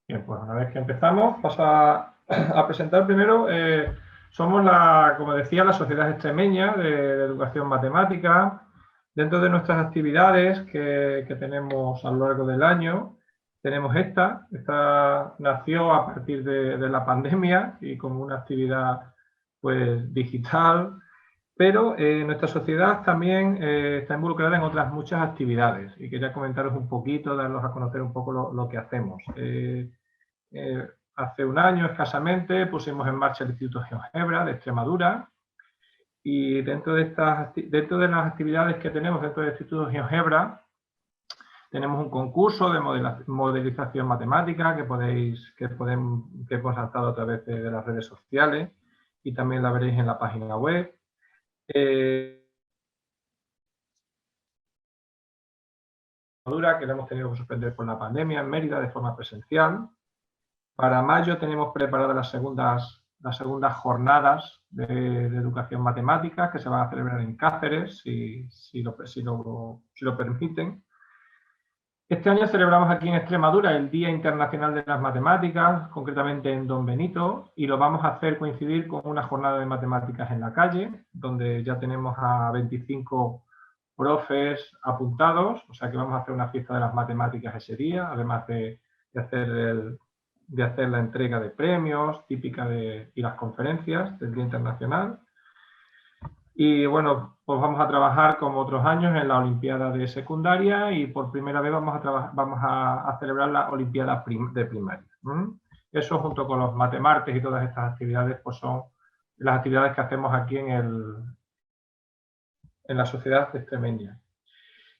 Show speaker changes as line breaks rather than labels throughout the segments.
Bien, pues una vez que empezamos, paso a presentar primero. Somos, como decía, la Sociedad Extremeña de Educación Matemática. Dentro de nuestras actividades que tenemos a lo largo del año, tenemos esta. Esta nació a partir de la pandemia y como una actividad pues, digital, pero nuestra sociedad también está involucrada en otras muchas actividades y quería comentaros un poquito, daros a conocer un poco lo que hacemos. Hace un año escasamente pusimos en marcha el Instituto GeoGebra de Extremadura y dentro de las actividades que tenemos dentro del Instituto GeoGebra tenemos un concurso de modelización matemática que hemos lanzado a través de las redes sociales y también la veréis en la página web. Que la hemos tenido que suspender por la pandemia en Mérida de forma presencial. Para mayo tenemos preparadas las segundas jornadas de educación matemática que se van a celebrar en Cáceres, si lo permiten. Este año celebramos aquí en Extremadura el Día Internacional de las Matemáticas, concretamente en Don Benito, y lo vamos a hacer coincidir con una jornada de matemáticas en la calle, donde ya tenemos a 25 profes apuntados, o sea que vamos a hacer una fiesta de las matemáticas ese día, además de hacer la entrega de premios típica y las conferencias del Día Internacional. Y bueno, pues vamos a trabajar como otros años en la Olimpiada de Secundaria y por primera vez vamos a celebrar la Olimpiada de Primaria. Eso junto con los matemartes y todas estas actividades pues son las actividades que hacemos aquí en la sociedad extremeña.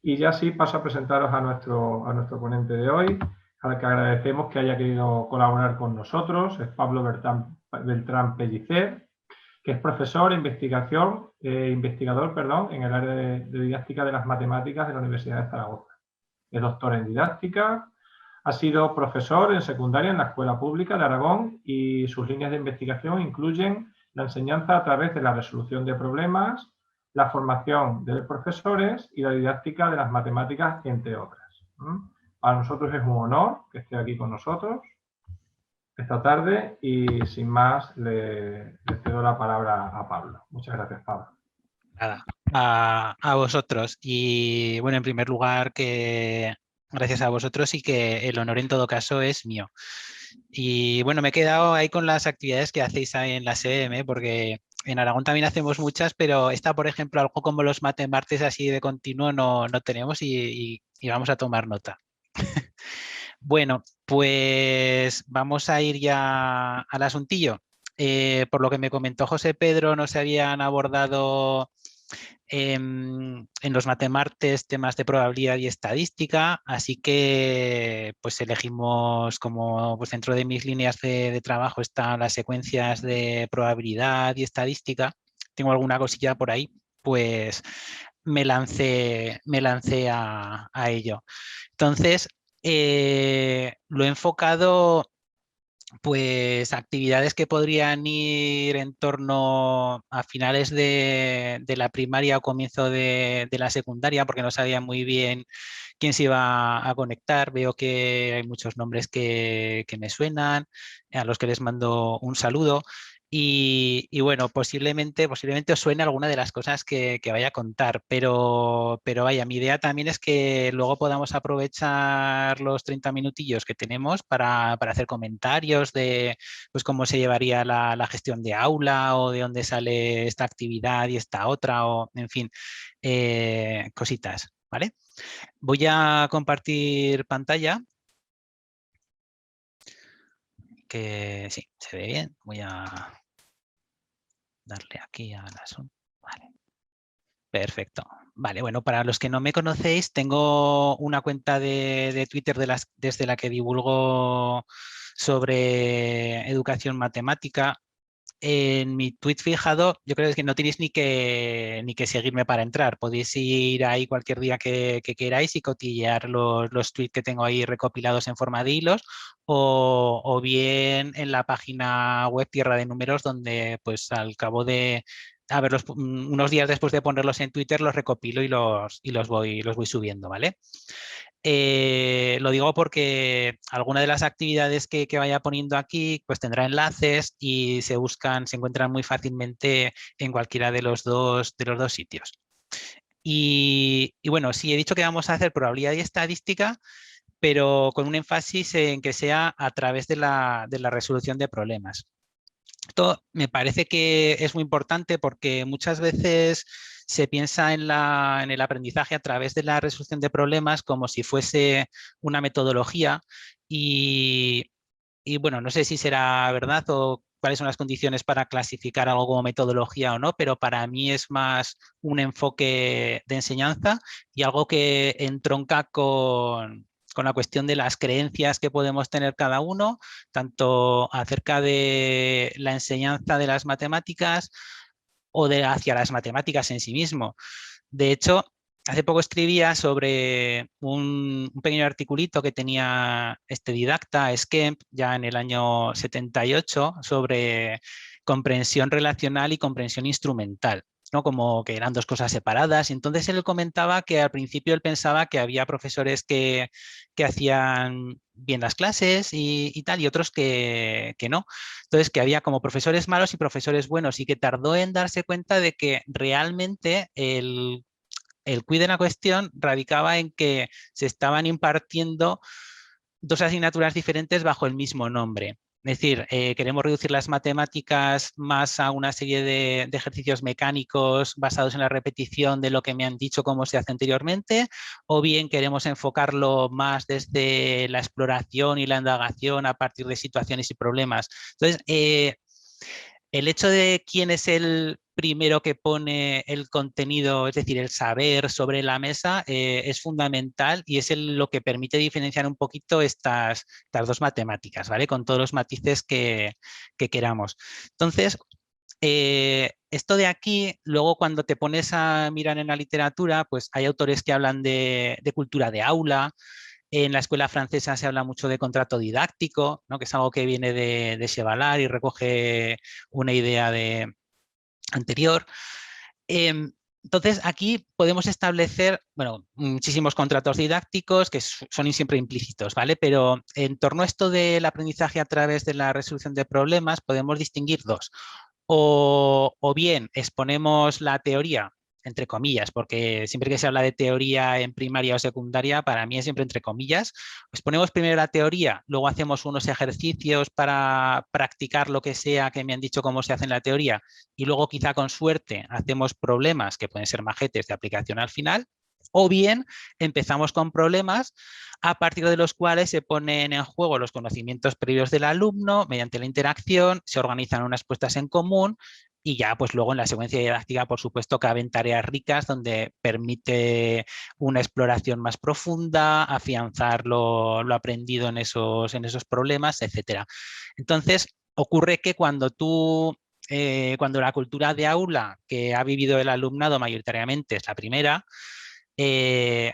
Y ya sí paso a presentaros a nuestro ponente de hoy, al que agradecemos que haya querido colaborar con nosotros. Es Pablo Beltrán Pellicer, que es profesor e investigador en el área de didáctica de las matemáticas de la Universidad de Zaragoza. Es doctor en didáctica, ha sido profesor en secundaria en la Escuela Pública de Aragón y sus líneas de investigación incluyen la enseñanza a través de la resolución de problemas, la formación de profesores y la didáctica de las matemáticas, entre otras. Para nosotros es un honor que esté aquí con nosotros esta tarde y sin más le cedo la palabra a Pablo. Muchas gracias, Pablo.
Nada, a vosotros. Y bueno, en primer lugar, que gracias a vosotros y que el honor en todo caso es mío. Y bueno, me he quedado ahí con las actividades que hacéis ahí en la SEM, porque en Aragón también hacemos muchas, pero esta, por ejemplo, algo como los matemartes así de continuo no tenemos y vamos a tomar nota. Bueno, pues vamos a ir ya al asuntillo. Por lo que me comentó José Pedro, no se habían abordado en los matemartes temas de probabilidad y estadística, así que pues elegimos como pues dentro de mis líneas de trabajo están las secuencias de probabilidad y estadística. Tengo alguna cosilla por ahí, pues me lancé a ello. Entonces, lo he enfocado pues actividades que podrían ir en torno a finales de la primaria o comienzo de la secundaria, porque no sabía muy bien quién se iba a conectar. Veo que hay muchos nombres que me suenan, a los que les mando un saludo. Y bueno, posiblemente os suene alguna de las cosas que vaya a contar, pero vaya, mi idea también es que luego podamos aprovechar los 30 minutillos que tenemos para hacer comentarios de pues, cómo se llevaría la gestión de aula o de dónde sale esta actividad y esta otra, o en fin, cositas, ¿vale? Voy a compartir pantalla. Que sí, se ve bien. Voy a darle aquí al asunto. Vale. Perfecto. Vale, bueno, para los que no me conocéis, tengo una cuenta de Twitter desde la que divulgo sobre educación matemática. En mi tweet fijado, yo creo que no tenéis ni que seguirme para entrar. Podéis ir ahí cualquier día que queráis y cotillear los tweets que tengo ahí recopilados en forma de hilos o bien en la página web Tierra de Números, donde pues al cabo de unos días después de ponerlos en Twitter los recopilo y los voy subiendo, ¿vale? Lo digo porque alguna de las actividades que vaya poniendo aquí pues tendrá enlaces y se encuentran muy fácilmente en cualquiera de los dos sitios. Y bueno, sí, he dicho que vamos a hacer probabilidad y estadística, pero con un énfasis en que sea a través de la resolución de problemas. Esto me parece que es muy importante porque muchas veces se piensa en el aprendizaje a través de la resolución de problemas como si fuese una metodología y, bueno, no sé si será verdad o cuáles son las condiciones para clasificar algo como metodología o no, pero para mí es más un enfoque de enseñanza y algo que entronca con la cuestión de las creencias que podemos tener cada uno, tanto acerca de la enseñanza de las matemáticas o de hacia las matemáticas en sí mismo. De hecho, hace poco escribía sobre un pequeño articulito que tenía este didacta, Skemp, ya en el año 78, sobre comprensión relacional y comprensión instrumental, ¿no? Como que eran dos cosas separadas. Y entonces él comentaba que al principio él pensaba que había profesores que hacían bien las clases y tal, y otros que no. Entonces, que había como profesores malos y profesores buenos y que tardó en darse cuenta de que realmente el quid de la cuestión radicaba en que se estaban impartiendo dos asignaturas diferentes bajo el mismo nombre. Es decir, queremos reducir las matemáticas más a una serie de ejercicios mecánicos basados en la repetición de lo que me han dicho cómo se hace anteriormente, o bien queremos enfocarlo más desde la exploración y la indagación a partir de situaciones y problemas. Entonces, el hecho de quién es el primero que pone el contenido, es decir, el saber sobre la mesa, es fundamental y es lo que permite diferenciar un poquito estas dos matemáticas, ¿vale? Con todos los matices que queramos. Entonces, esto de aquí, luego cuando te pones a mirar en la literatura, pues hay autores que hablan de cultura de aula. En la escuela francesa se habla mucho de contrato didáctico, ¿no? Que es algo que viene de Chevalar y recoge una idea anterior. Entonces, aquí podemos establecer, bueno, muchísimos contratos didácticos que son siempre implícitos, ¿vale? Pero en torno a esto del aprendizaje a través de la resolución de problemas, podemos distinguir dos. O bien exponemos la teoría, entre comillas, porque siempre que se habla de teoría en primaria o secundaria, para mí es siempre entre comillas. Exponemos primero la teoría, luego hacemos unos ejercicios para practicar lo que sea que me han dicho cómo se hace en la teoría y luego quizá con suerte hacemos problemas que pueden ser majetes de aplicación al final. O bien empezamos con problemas a partir de los cuales se ponen en juego los conocimientos previos del alumno mediante la interacción, se organizan unas puestas en común y ya pues luego en la secuencia didáctica por supuesto caben tareas ricas donde permite una exploración más profunda, afianzar lo aprendido en esos problemas, etcétera. Entonces ocurre que cuando la cultura de aula que ha vivido el alumnado mayoritariamente es la primera, eh,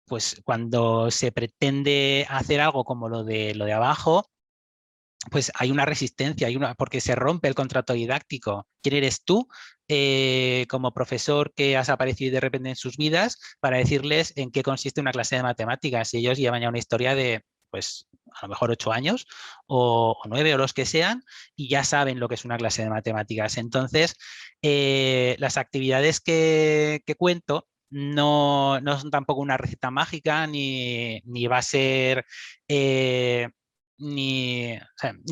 pues cuando se pretende hacer algo como lo de abajo, pues hay una resistencia, porque se rompe el contrato didáctico. ¿Quién eres tú como profesor que has aparecido de repente en sus vidas para decirles en qué consiste una clase de matemáticas? Si ellos llevan ya una historia de, pues, a lo mejor 8 años o 9 o los que sean y ya saben lo que es una clase de matemáticas. Entonces, las actividades que cuento no son tampoco una receta mágica ni va a ser... ni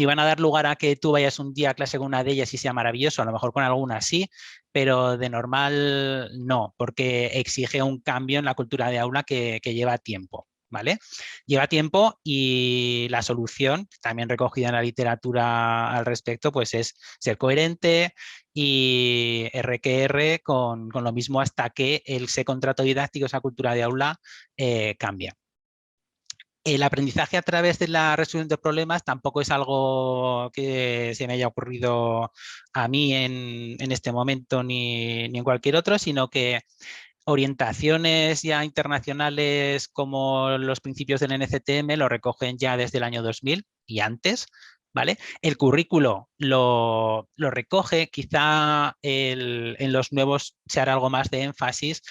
van a dar lugar a que tú vayas un día a clase con una de ellas y sea maravilloso, a lo mejor con alguna sí, pero de normal no, porque exige un cambio en la cultura de aula que lleva tiempo, ¿vale? Lleva tiempo y la solución, también recogida en la literatura al respecto, pues es ser coherente y R que R con lo mismo hasta que ese contrato didáctico, esa cultura de aula cambia. El aprendizaje a través de la resolución de problemas tampoco es algo que se me haya ocurrido a mí en este momento ni en cualquier otro, sino que orientaciones ya internacionales como los principios del NCTM lo recogen ya desde el año 2000 y antes, ¿vale? El currículo lo recoge, quizá en los nuevos se hará algo más de énfasis,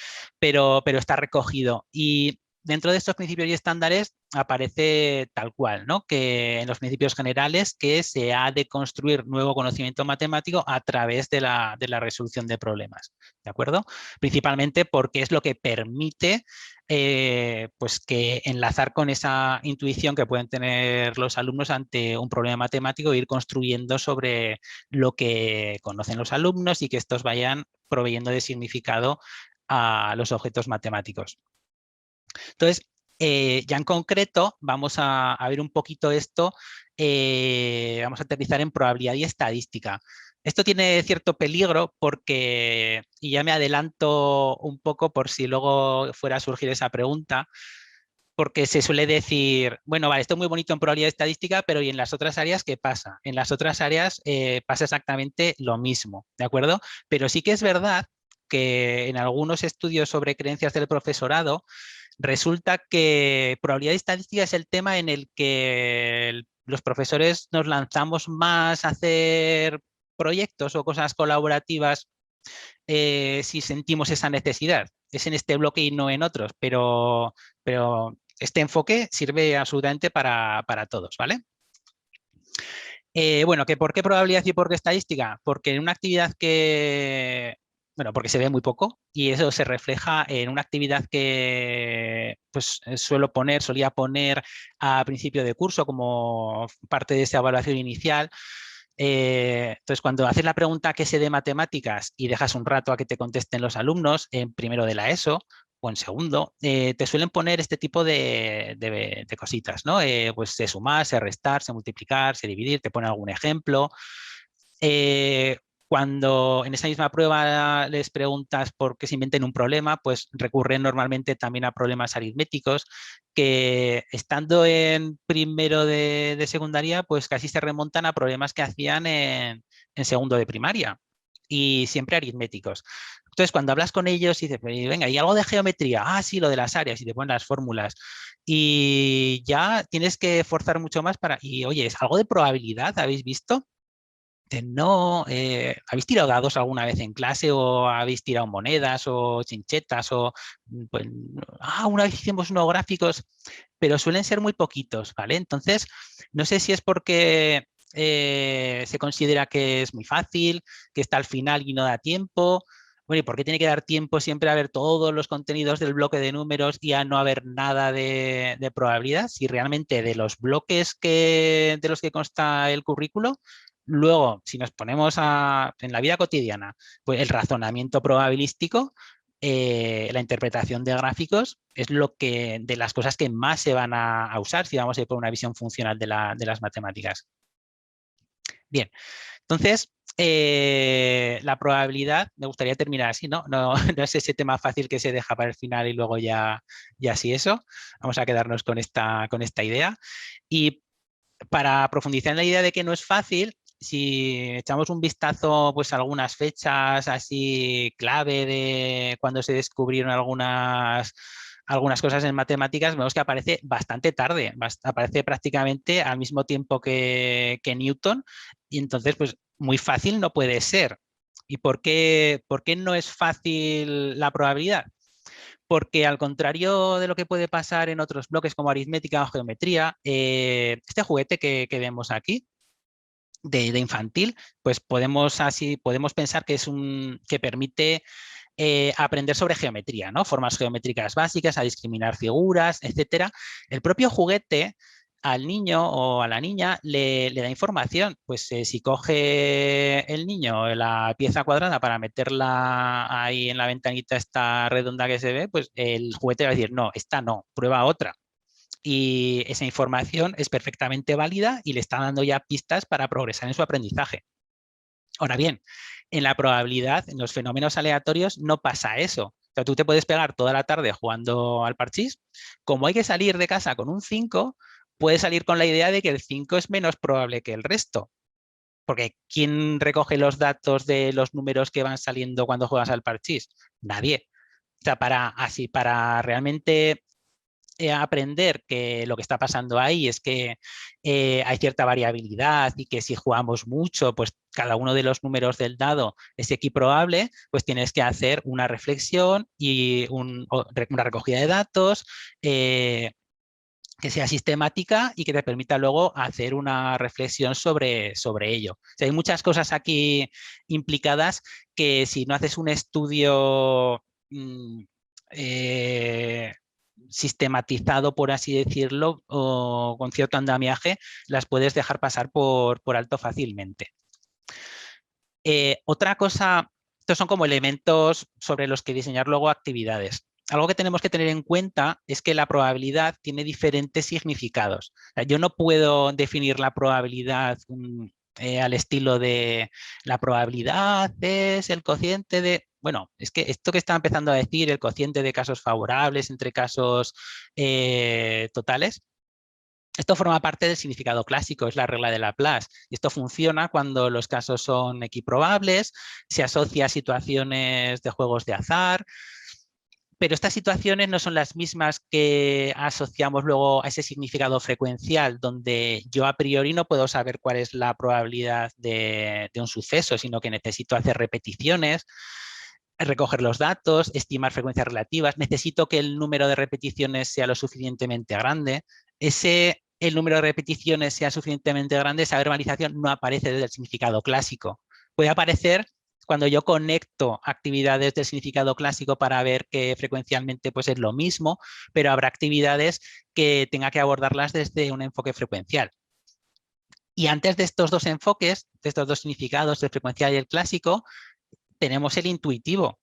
pero está recogido. Y dentro de estos principios y estándares aparece tal cual, ¿no? Que en los principios generales que se ha de construir nuevo conocimiento matemático a través de la resolución de problemas, ¿de acuerdo? Principalmente porque es lo que permite pues que enlazar con esa intuición que pueden tener los alumnos ante un problema matemático e ir construyendo sobre lo que conocen los alumnos y que estos vayan proveyendo de significado a los objetos matemáticos. Entonces, ya en concreto, vamos a ver un poquito esto, vamos a aterrizar en probabilidad y estadística. Esto tiene cierto peligro porque, y ya me adelanto un poco por si luego fuera a surgir esa pregunta, porque se suele decir, bueno, vale, esto es muy bonito en probabilidad y estadística, pero ¿y en las otras áreas qué pasa? En las otras áreas pasa exactamente lo mismo, ¿de acuerdo? Pero sí que es verdad que en algunos estudios sobre creencias del profesorado resulta que probabilidad y estadística es el tema en el que los profesores nos lanzamos más a hacer proyectos o cosas colaborativas si sentimos esa necesidad. Es en este bloque y no en otros, pero este enfoque sirve absolutamente para todos, ¿vale? Bueno, ¿por qué probabilidad y por qué estadística? Porque en una actividad que, bueno, porque se ve muy poco y eso se refleja en una actividad que pues solía poner a principio de curso como parte de esa evaluación inicial. Entonces, cuando haces la pregunta ¿qué sé de matemáticas? Y dejas un rato a que te contesten los alumnos en primero de la ESO o en segundo, te suelen poner este tipo de cositas, ¿no? Pues sé sumar, sé restar, sé multiplicar, sé dividir, te ponen algún ejemplo. Eh, Cuando en esa misma prueba les preguntas por qué se inventen un problema, pues recurren normalmente también a problemas aritméticos que estando en primero de secundaria, pues casi se remontan a problemas que hacían en segundo de primaria y siempre aritméticos. Entonces, cuando hablas con ellos y dices, venga, ¿y algo de geometría? Ah, sí, lo de las áreas y te ponen las fórmulas. Y ya tienes que forzar mucho más y oye, ¿es algo de probabilidad? ¿Habéis visto? No, ¿habéis tirado dados alguna vez en clase o habéis tirado monedas o chinchetas o pues, una vez hicimos unos gráficos, pero suelen ser muy poquitos, ¿vale? Entonces, no sé si es porque se considera que es muy fácil, que está al final y no da tiempo. Bueno, ¿y por qué tiene que dar tiempo siempre a ver todos los contenidos del bloque de números y a no haber nada de probabilidad? Si realmente de los bloques de los que consta el currículo, luego, si nos ponemos en la vida cotidiana, pues el razonamiento probabilístico, la interpretación de gráficos es de las cosas que más se van a usar si vamos a ir por una visión funcional de las matemáticas. Bien, entonces, la probabilidad, me gustaría terminar así, ¿no? No, no es ese tema fácil que se deja para el final y luego ya así eso. Vamos a quedarnos con esta idea. Y para profundizar en la idea de que no es fácil, si echamos un vistazo pues, a algunas fechas así clave de cuando se descubrieron algunas cosas en matemáticas, vemos que aparece bastante tarde, aparece prácticamente al mismo tiempo que Newton, y entonces pues muy fácil no puede ser. ¿Y por qué no es fácil la probabilidad? Porque al contrario de lo que puede pasar en otros bloques como aritmética o geometría, este juguete que vemos aquí, de infantil, pues podemos pensar que que permite aprender sobre geometría, ¿no? Formas geométricas básicas, a discriminar figuras, etcétera. El propio juguete al niño o a la niña le da información. Pues si coge el niño la pieza cuadrada para meterla ahí en la ventanita esta redonda que se ve, pues el juguete va a decir, no, esta no, prueba otra. Y esa información es perfectamente válida y le está dando ya pistas para progresar en su aprendizaje. Ahora bien, en la probabilidad, en los fenómenos aleatorios, no pasa eso. O sea, tú te puedes pegar toda la tarde jugando al parchís. Como hay que salir de casa con un 5, puedes salir con la idea de que el 5 es menos probable que el resto. Porque ¿quién recoge los datos de los números que van saliendo cuando juegas al parchís? Nadie. O sea, para realmente aprender que lo que está pasando ahí es que hay cierta variabilidad y que si jugamos mucho, pues cada uno de los números del dado es equiprobable, pues tienes que hacer una reflexión y una recogida de datos que sea sistemática y que te permita luego hacer una reflexión sobre ello. O sea, hay muchas cosas aquí implicadas que si no haces un estudio eh, sistematizado, por así decirlo, o con cierto andamiaje, las puedes dejar pasar por alto fácilmente. Otra cosa, estos son como elementos sobre los que diseñar luego actividades. Algo que tenemos que tener en cuenta es que la probabilidad tiene diferentes significados. O sea, yo no puedo definir la probabilidad al estilo de la probabilidad es el cociente de... Bueno, es que esto que está empezando a decir, el cociente de casos favorables entre casos totales, esto forma parte del significado clásico, es la regla de Laplace. Y esto funciona cuando los casos son equiprobables, se asocia a situaciones de juegos de azar, pero estas situaciones no son las mismas que asociamos luego a ese significado frecuencial, donde yo a priori no puedo saber cuál es la probabilidad de un suceso, sino que necesito hacer repeticiones, recoger los datos, estimar frecuencias relativas. Necesito que el número de repeticiones sea lo suficientemente grande. El número de repeticiones sea suficientemente grande, esa verbalización no aparece desde el significado clásico. Puede aparecer cuando yo conecto actividades del significado clásico para ver que frecuencialmente pues, es lo mismo, pero habrá actividades que tenga que abordarlas desde un enfoque frecuencial. Y antes de estos dos enfoques, de estos dos significados, el frecuencial y el clásico, tenemos el intuitivo,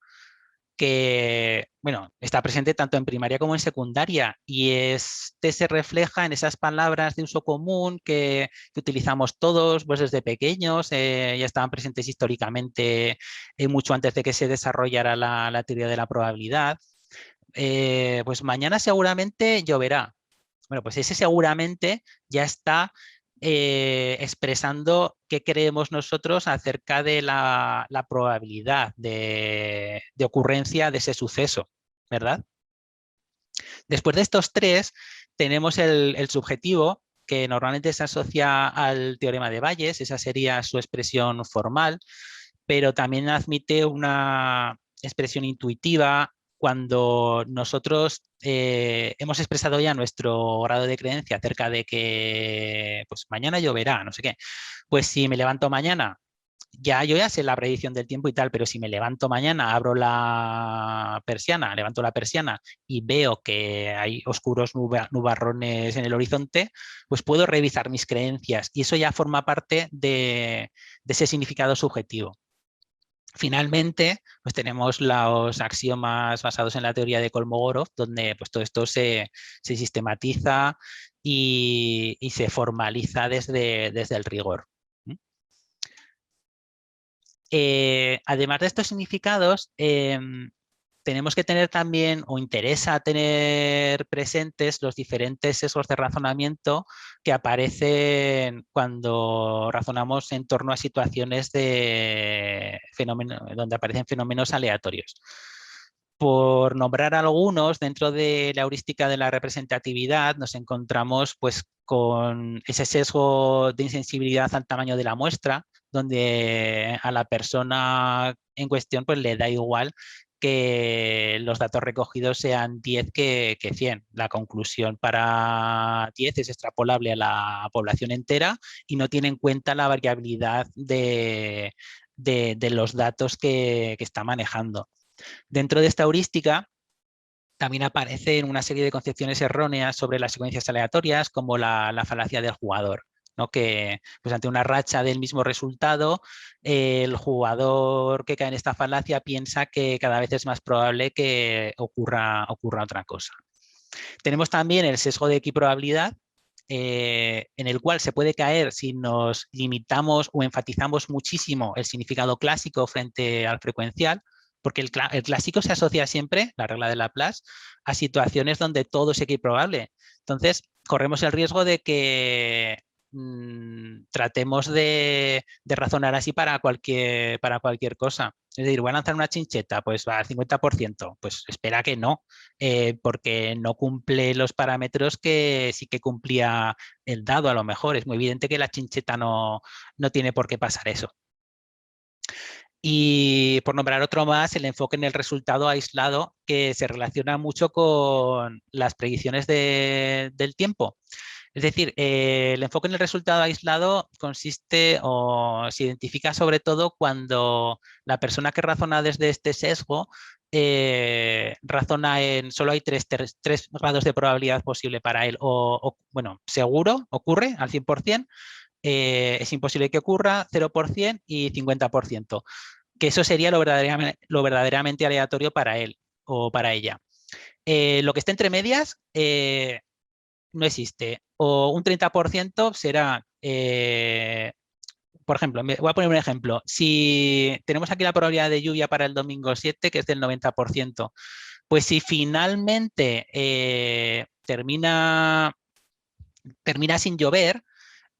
que bueno, está presente tanto en primaria como en secundaria y este se refleja en esas palabras de uso común que utilizamos todos pues desde pequeños, ya estaban presentes históricamente mucho antes de que se desarrollara la teoría de la probabilidad. Pues mañana seguramente lloverá. Bueno, pues ese seguramente ya está expresando qué creemos nosotros acerca de la probabilidad de ocurrencia de ese suceso, ¿verdad? Después de estos tres, tenemos el subjetivo, que normalmente se asocia al teorema de Bayes, esa sería su expresión formal, pero también admite una expresión intuitiva cuando nosotros hemos expresado ya nuestro grado de creencia acerca de que pues mañana lloverá, no sé qué. Pues si me levanto mañana, yo ya sé la predicción del tiempo y tal, pero si me levanto mañana, levanto la persiana y veo que hay oscuros nubarrones en el horizonte, pues puedo revisar mis creencias y eso ya forma parte de ese significado subjetivo. Finalmente, pues tenemos los axiomas basados en la teoría de Kolmogorov, donde pues, todo esto se sistematiza y se formaliza desde el rigor. Además de estos significados, tenemos que tener también, o interesa tener presentes los diferentes sesgos de razonamiento que aparecen cuando razonamos en torno a situaciones de donde aparecen fenómenos aleatorios. Por nombrar algunos, dentro de la heurística de la representatividad nos encontramos pues, con ese sesgo de insensibilidad al tamaño de la muestra, donde a la persona en cuestión pues, le da igual que los datos recogidos sean 10 que 100. La conclusión para 10 es extrapolable a la población entera y no tiene en cuenta la variabilidad de los datos que está manejando. Dentro de esta heurística también aparecen una serie de concepciones erróneas sobre las secuencias aleatorias, como la falacia del jugador, ¿no? Que pues ante una racha del mismo resultado, el jugador que cae en esta falacia piensa que cada vez es más probable que ocurra otra cosa. Tenemos también el sesgo de equiprobabilidad, en el cual se puede caer si nos limitamos o enfatizamos muchísimo el significado clásico frente al frecuencial, porque el clásico se asocia siempre, la regla de Laplace, a situaciones donde todo es equiprobable. Entonces, corremos el riesgo de que tratemos de razonar así para cualquier cosa. Es decir, voy a lanzar una chincheta, pues va al 50%, pues espera que no, porque no cumple los parámetros que sí que cumplía el dado a lo mejor. Es muy evidente que la chincheta no tiene por qué pasar eso. Y por nombrar otro más, el enfoque en el resultado aislado, que se relaciona mucho con las predicciones del tiempo. Es decir, el enfoque en el resultado aislado consiste o se identifica sobre todo cuando la persona que razona desde este sesgo razona en solo hay tres grados de probabilidad posible para él. Bueno, seguro, ocurre al 100%, es imposible que ocurra, 0% y 50%. Que eso sería lo verdaderamente aleatorio para él o para ella. Lo que está entre medias no existe. O un 30% será, por ejemplo, voy a poner un ejemplo. Si tenemos aquí la probabilidad de lluvia para el domingo 7, que es del 90%, pues si finalmente termina sin llover,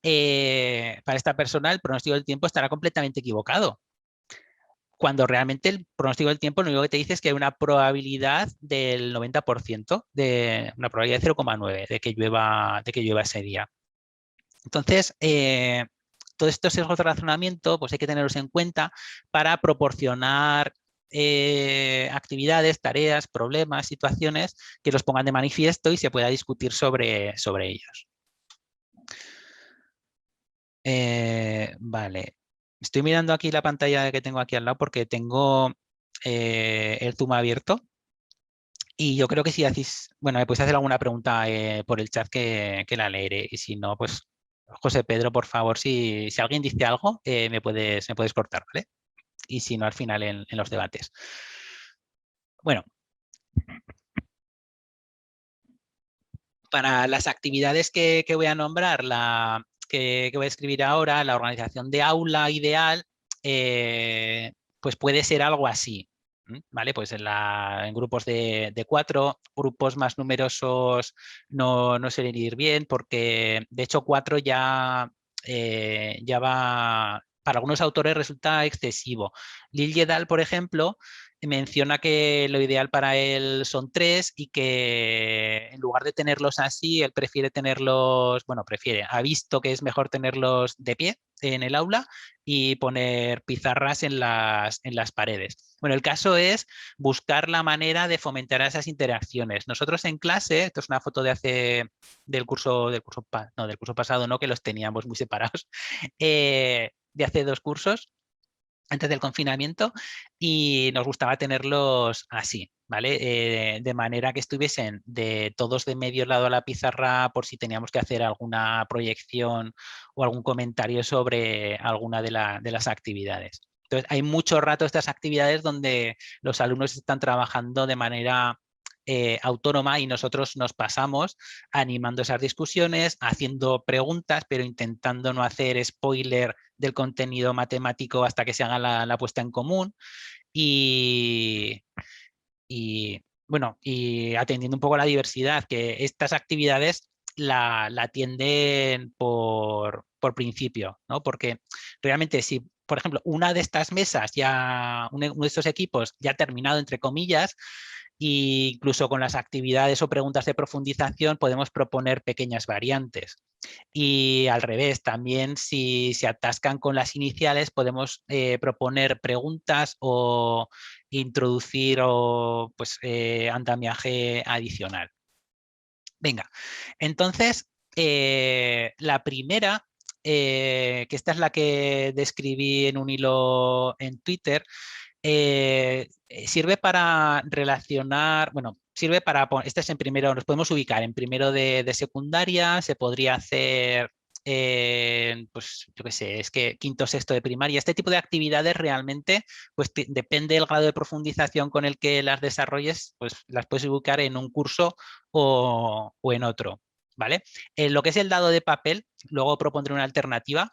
para esta persona el pronóstico del tiempo estará completamente equivocado. Cuando realmente el pronóstico del tiempo lo único que te dice es que hay una probabilidad del 90%, de una probabilidad de 0,9 de que llueva ese día. Entonces, todos estos sesgos de razonamiento pues hay que tenerlos en cuenta para proporcionar actividades, tareas, problemas, situaciones que los pongan de manifiesto y se pueda discutir sobre ellos. Vale. Estoy mirando aquí la pantalla que tengo aquí al lado porque tengo el Zoom abierto y yo creo que si hacéis, bueno, me podéis hacer alguna pregunta por el chat que la leeré y si no, pues José Pedro, por favor, si alguien dice algo, me puedes cortar, ¿vale? Y si no, al final en los debates. Bueno. Para las actividades que voy a nombrar, que voy a escribir ahora, la organización de aula ideal, pues puede ser algo así, ¿vale? Pues en grupos de 4, grupos más numerosos no suelen ir bien porque, de hecho, 4 ya va, para algunos autores resulta excesivo. Lil Yedal, por ejemplo, menciona que lo ideal para él son 3 y que en lugar de tenerlos así, él prefiere tenerlos, bueno, ha visto que es mejor tenerlos de pie en el aula y poner pizarras en las paredes. Bueno, el caso es buscar la manera de fomentar esas interacciones. Nosotros en clase, esto es una foto del curso pasado, no, que los teníamos muy separados, de hace 2 cursos, antes del confinamiento, y nos gustaba tenerlos así, ¿vale? De manera que estuviesen todos de medio lado a la pizarra por si teníamos que hacer alguna proyección o algún comentario sobre alguna de las actividades. Entonces, hay mucho rato estas actividades donde los alumnos están trabajando de manera autónoma y nosotros nos pasamos animando esas discusiones, haciendo preguntas, pero intentando no hacer spoiler del contenido matemático hasta que se haga la puesta en común y bueno, y atendiendo un poco a la diversidad, que estas actividades la atienden por principio, ¿no? Porque realmente si, por ejemplo, una de estas mesas uno de estos equipos ya ha terminado, entre comillas, e incluso con las actividades o preguntas de profundización podemos proponer pequeñas variantes. Y al revés, también si se atascan con las iniciales podemos proponer preguntas o introducir andamiaje adicional. Venga, entonces la primera, que esta es la que describí en un hilo en Twitter, sirve para relacionar, bueno, sirve para, este es en primero, nos podemos ubicar en primero de secundaria, se podría hacer, pues yo qué sé, es que quinto, sexto de primaria. Este tipo de actividades realmente, pues depende del grado de profundización con el que las desarrolles, pues las puedes ubicar en un curso o en otro, ¿vale? Lo que es el dado de papel, luego propondré una alternativa.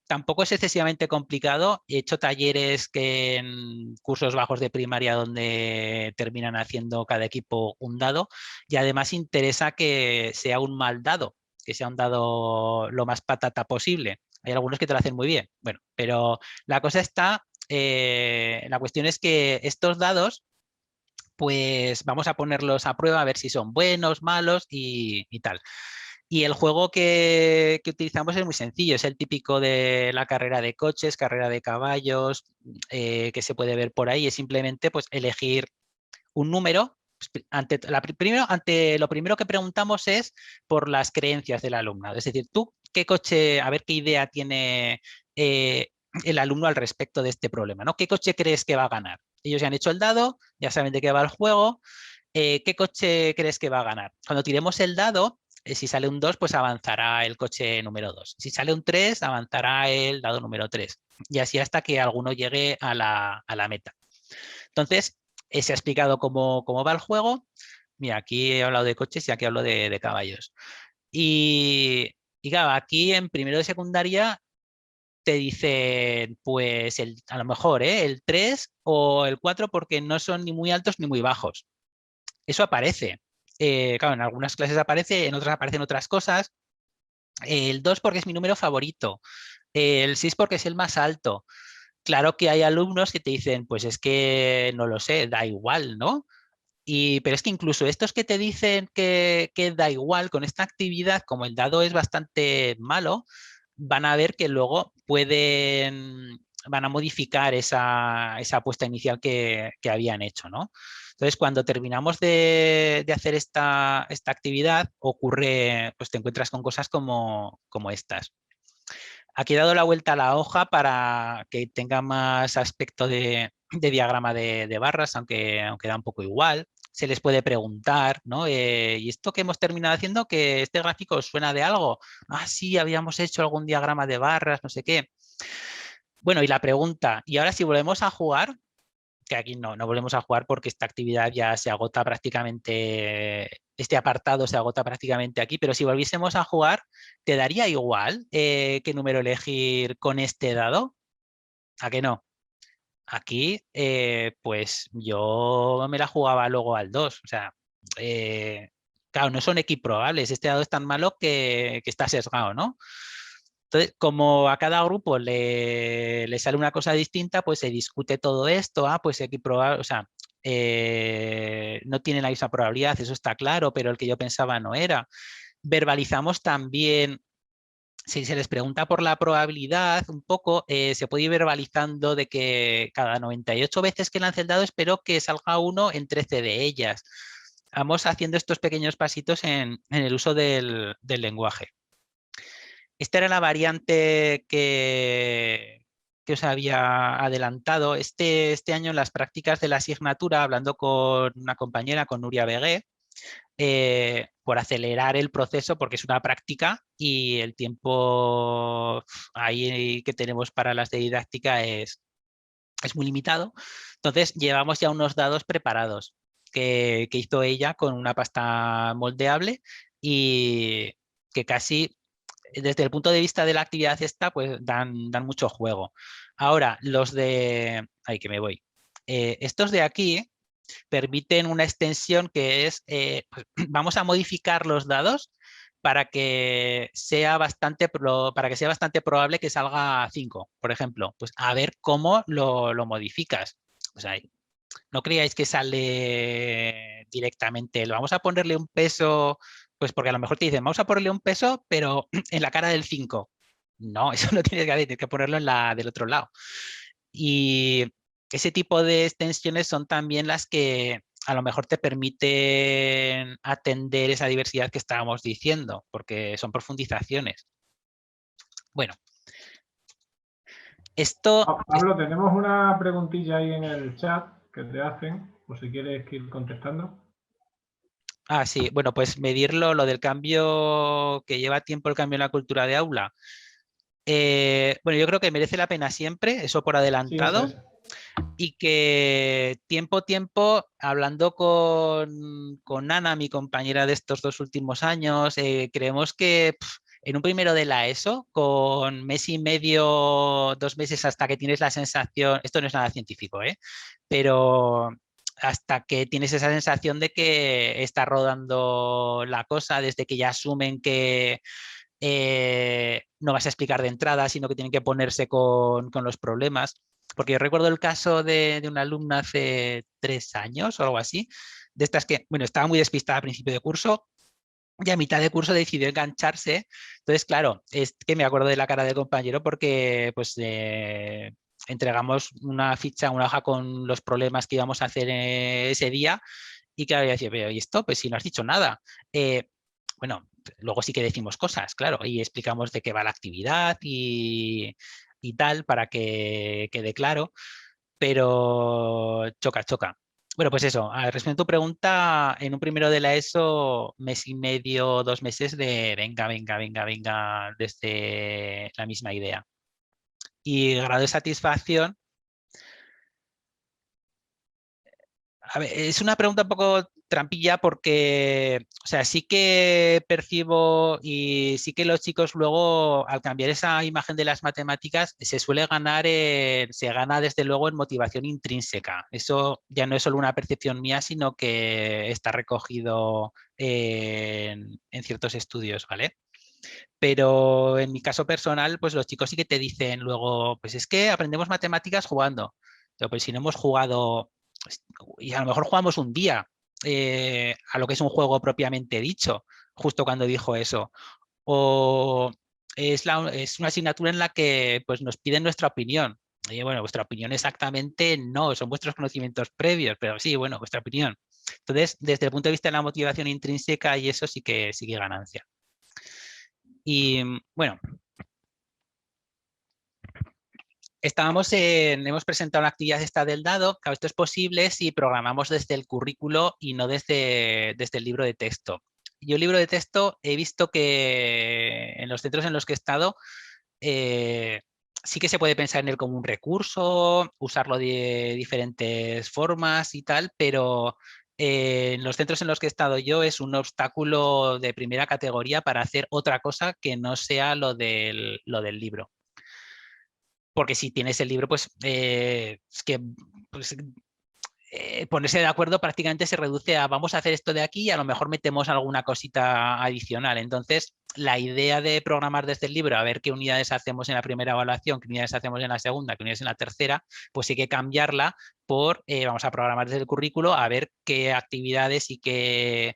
Tampoco es excesivamente complicado. He hecho talleres que en cursos bajos de primaria donde terminan haciendo cada equipo un dado y además interesa que sea un mal dado. que sea un dado lo más patata posible. Hay algunos que te lo hacen muy bien. Bueno, pero la cosa está, la cuestión es que estos dados, pues vamos a ponerlos a prueba a ver si son buenos, malos y tal. Y el juego que utilizamos es muy sencillo, es el típico de la carrera de coches, carrera de caballos, que se puede ver por ahí. Es simplemente pues, elegir un número. Ante lo primero que preguntamos es por las creencias del alumnado. Es decir, tú, ¿qué coche, a ver qué idea tiene eh, el alumno al respecto de este problema, ¿no? ¿Qué coche crees que va a ganar? Ellos ya han hecho el dado, ya saben de qué va el juego. ¿Qué coche crees que va a ganar? Cuando tiremos el dado, si sale un 2, pues avanzará el coche número 2. Si sale un 3, avanzará el dado número 3. Y así hasta que alguno llegue a la meta. Entonces, se ha explicado cómo va el juego. Mira, aquí he hablado de coches y aquí hablo de caballos. Y claro, aquí en primero de secundaria te dicen, pues a lo mejor el 3 o el 4 porque no son ni muy altos ni muy bajos. Eso aparece. Claro, en algunas clases aparece, en otras aparecen otras cosas. El 2 porque es mi número favorito. El 6 porque es el más alto. Claro que hay alumnos que te dicen, pues es que no lo sé, da igual, ¿no? Pero es que incluso estos que te dicen que da igual con esta actividad, como el dado es bastante malo, van a ver que luego van a modificar esa apuesta inicial que habían hecho, ¿no? Entonces, cuando terminamos de hacer esta actividad, ocurre, pues te encuentras con cosas como estas. Aquí he dado la vuelta a la hoja para que tenga más aspecto de diagrama de barras, aunque da un poco igual. Se les puede preguntar, ¿no? ¿Y esto que hemos terminado haciendo, que este gráfico os suena de algo? Ah, sí, habíamos hecho algún diagrama de barras, no sé qué. Bueno, y la pregunta, ¿y ahora si volvemos a jugar? Que aquí no volvemos a jugar porque esta actividad ya se agota prácticamente, este apartado se agota prácticamente aquí, pero si volviésemos a jugar, ¿te daría igual qué número elegir con este dado? ¿A qué no? Aquí, pues yo me la jugaba luego al 2, o sea, claro, no son equiprobables, este dado es tan malo que está sesgado, ¿no? Entonces, como a cada grupo le sale una cosa distinta, pues se discute todo esto, pues hay que probar, o sea, no tienen la misma probabilidad, eso está claro, pero el que yo pensaba no era. Verbalizamos también, si se les pregunta por la probabilidad un poco, se puede ir verbalizando de que cada 98 veces que lance el dado espero que salga uno en 13 de ellas. Vamos haciendo estos pequeños pasitos en el uso del lenguaje. Esta era la variante que os había adelantado. Este año en las prácticas de la asignatura, hablando con una compañera, con Nuria Begué, por acelerar el proceso, porque es una práctica y el tiempo ahí que tenemos para las de didáctica es muy limitado. Entonces, llevamos ya unos dados preparados que hizo ella con una pasta moldeable y que casi desde el punto de vista de la actividad esta, pues dan mucho juego. Ahora, los de... Ay, que me voy. Estos de aquí permiten una extensión que es, pues, vamos a modificar los dados para que sea bastante probable que salga 5, por ejemplo. Pues a ver cómo lo modificas. O sea, no creáis que sale directamente. Vamos a ponerle un peso, pues porque a lo mejor te dicen, vamos a ponerle un peso, pero en la cara del 5. No, eso no tienes que hacer, tienes que ponerlo en la del otro lado. Y ese tipo de extensiones son también las que a lo mejor te permiten atender esa diversidad que estábamos diciendo, porque son profundizaciones. Bueno, esto...
Pablo, tenemos una preguntilla ahí en el chat que te hacen, por si quieres ir contestando.
Ah, sí, bueno, pues medirlo, lo del cambio, que lleva tiempo el cambio en la cultura de aula. Bueno, yo creo que merece la pena siempre, eso por
Sí, esa
adelantado,
es.
y que tiempo, hablando con Ana, mi compañera de estos 2 últimos años, creemos que en un primero de la ESO, con mes y medio, 2 meses hasta que tienes la sensación, esto no es nada científico, pero hasta que tienes esa sensación de que está rodando la cosa, desde que ya asumen que no vas a explicar de entrada, sino que tienen que ponerse con los problemas. Porque yo recuerdo el caso de una alumna hace 3 años o algo así, de estas que, bueno, estaba muy despistada a principio de curso y a mitad de curso decidió engancharse. Entonces, claro, es que me acuerdo de la cara del compañero porque pues entregamos una ficha, una hoja con los problemas que íbamos a hacer ese día y claro, yo decía, pero ¿y esto? Pues si no has dicho nada. Bueno, luego sí que decimos cosas, claro, y explicamos de qué va la actividad y tal para que quede claro, pero choca, choca. Bueno, pues eso, respecto a tu pregunta, en un primero de la ESO, mes y medio, 2 meses de venga, venga, venga, venga, desde la misma idea. Y grado de satisfacción, a ver, es una pregunta un poco trampilla porque, o sea, sí que percibo y sí que los chicos luego, al cambiar esa imagen de las matemáticas, se suele ganar, se gana desde luego en motivación intrínseca. Eso ya no es solo una percepción mía, sino que está recogido en ciertos estudios, ¿vale? Pero en mi caso personal, pues los chicos sí que te dicen luego, pues es que aprendemos matemáticas jugando. Pero pues si no hemos jugado, y a lo mejor jugamos un día a lo que es un juego propiamente dicho, justo cuando dijo eso. O es una asignatura en la que pues, nos piden nuestra opinión. Y bueno, vuestra opinión exactamente no, son vuestros conocimientos previos, pero sí, bueno, vuestra opinión. Entonces, desde el punto de vista de la motivación intrínseca y eso sí que ganancia. Y bueno, hemos presentado la actividad esta del dado. Claro, esto es posible si programamos desde el currículo y no desde el libro de texto. Yo el libro de texto he visto que en los centros en los que he estado eh, sí que se puede pensar en él como un recurso, usarlo de diferentes formas y tal, pero en los centros en los que he estado yo es un obstáculo de primera categoría para hacer otra cosa que no sea lo del libro. Porque si tienes el libro, pues es que pues, ponerse de acuerdo prácticamente se reduce a vamos a hacer esto de aquí y a lo mejor metemos alguna cosita adicional. Entonces, la idea de programar desde el libro, a ver qué unidades hacemos en la primera evaluación, qué unidades hacemos en la segunda, qué unidades en la tercera, pues hay que cambiarla por vamos a programar desde el currículo a ver qué actividades y qué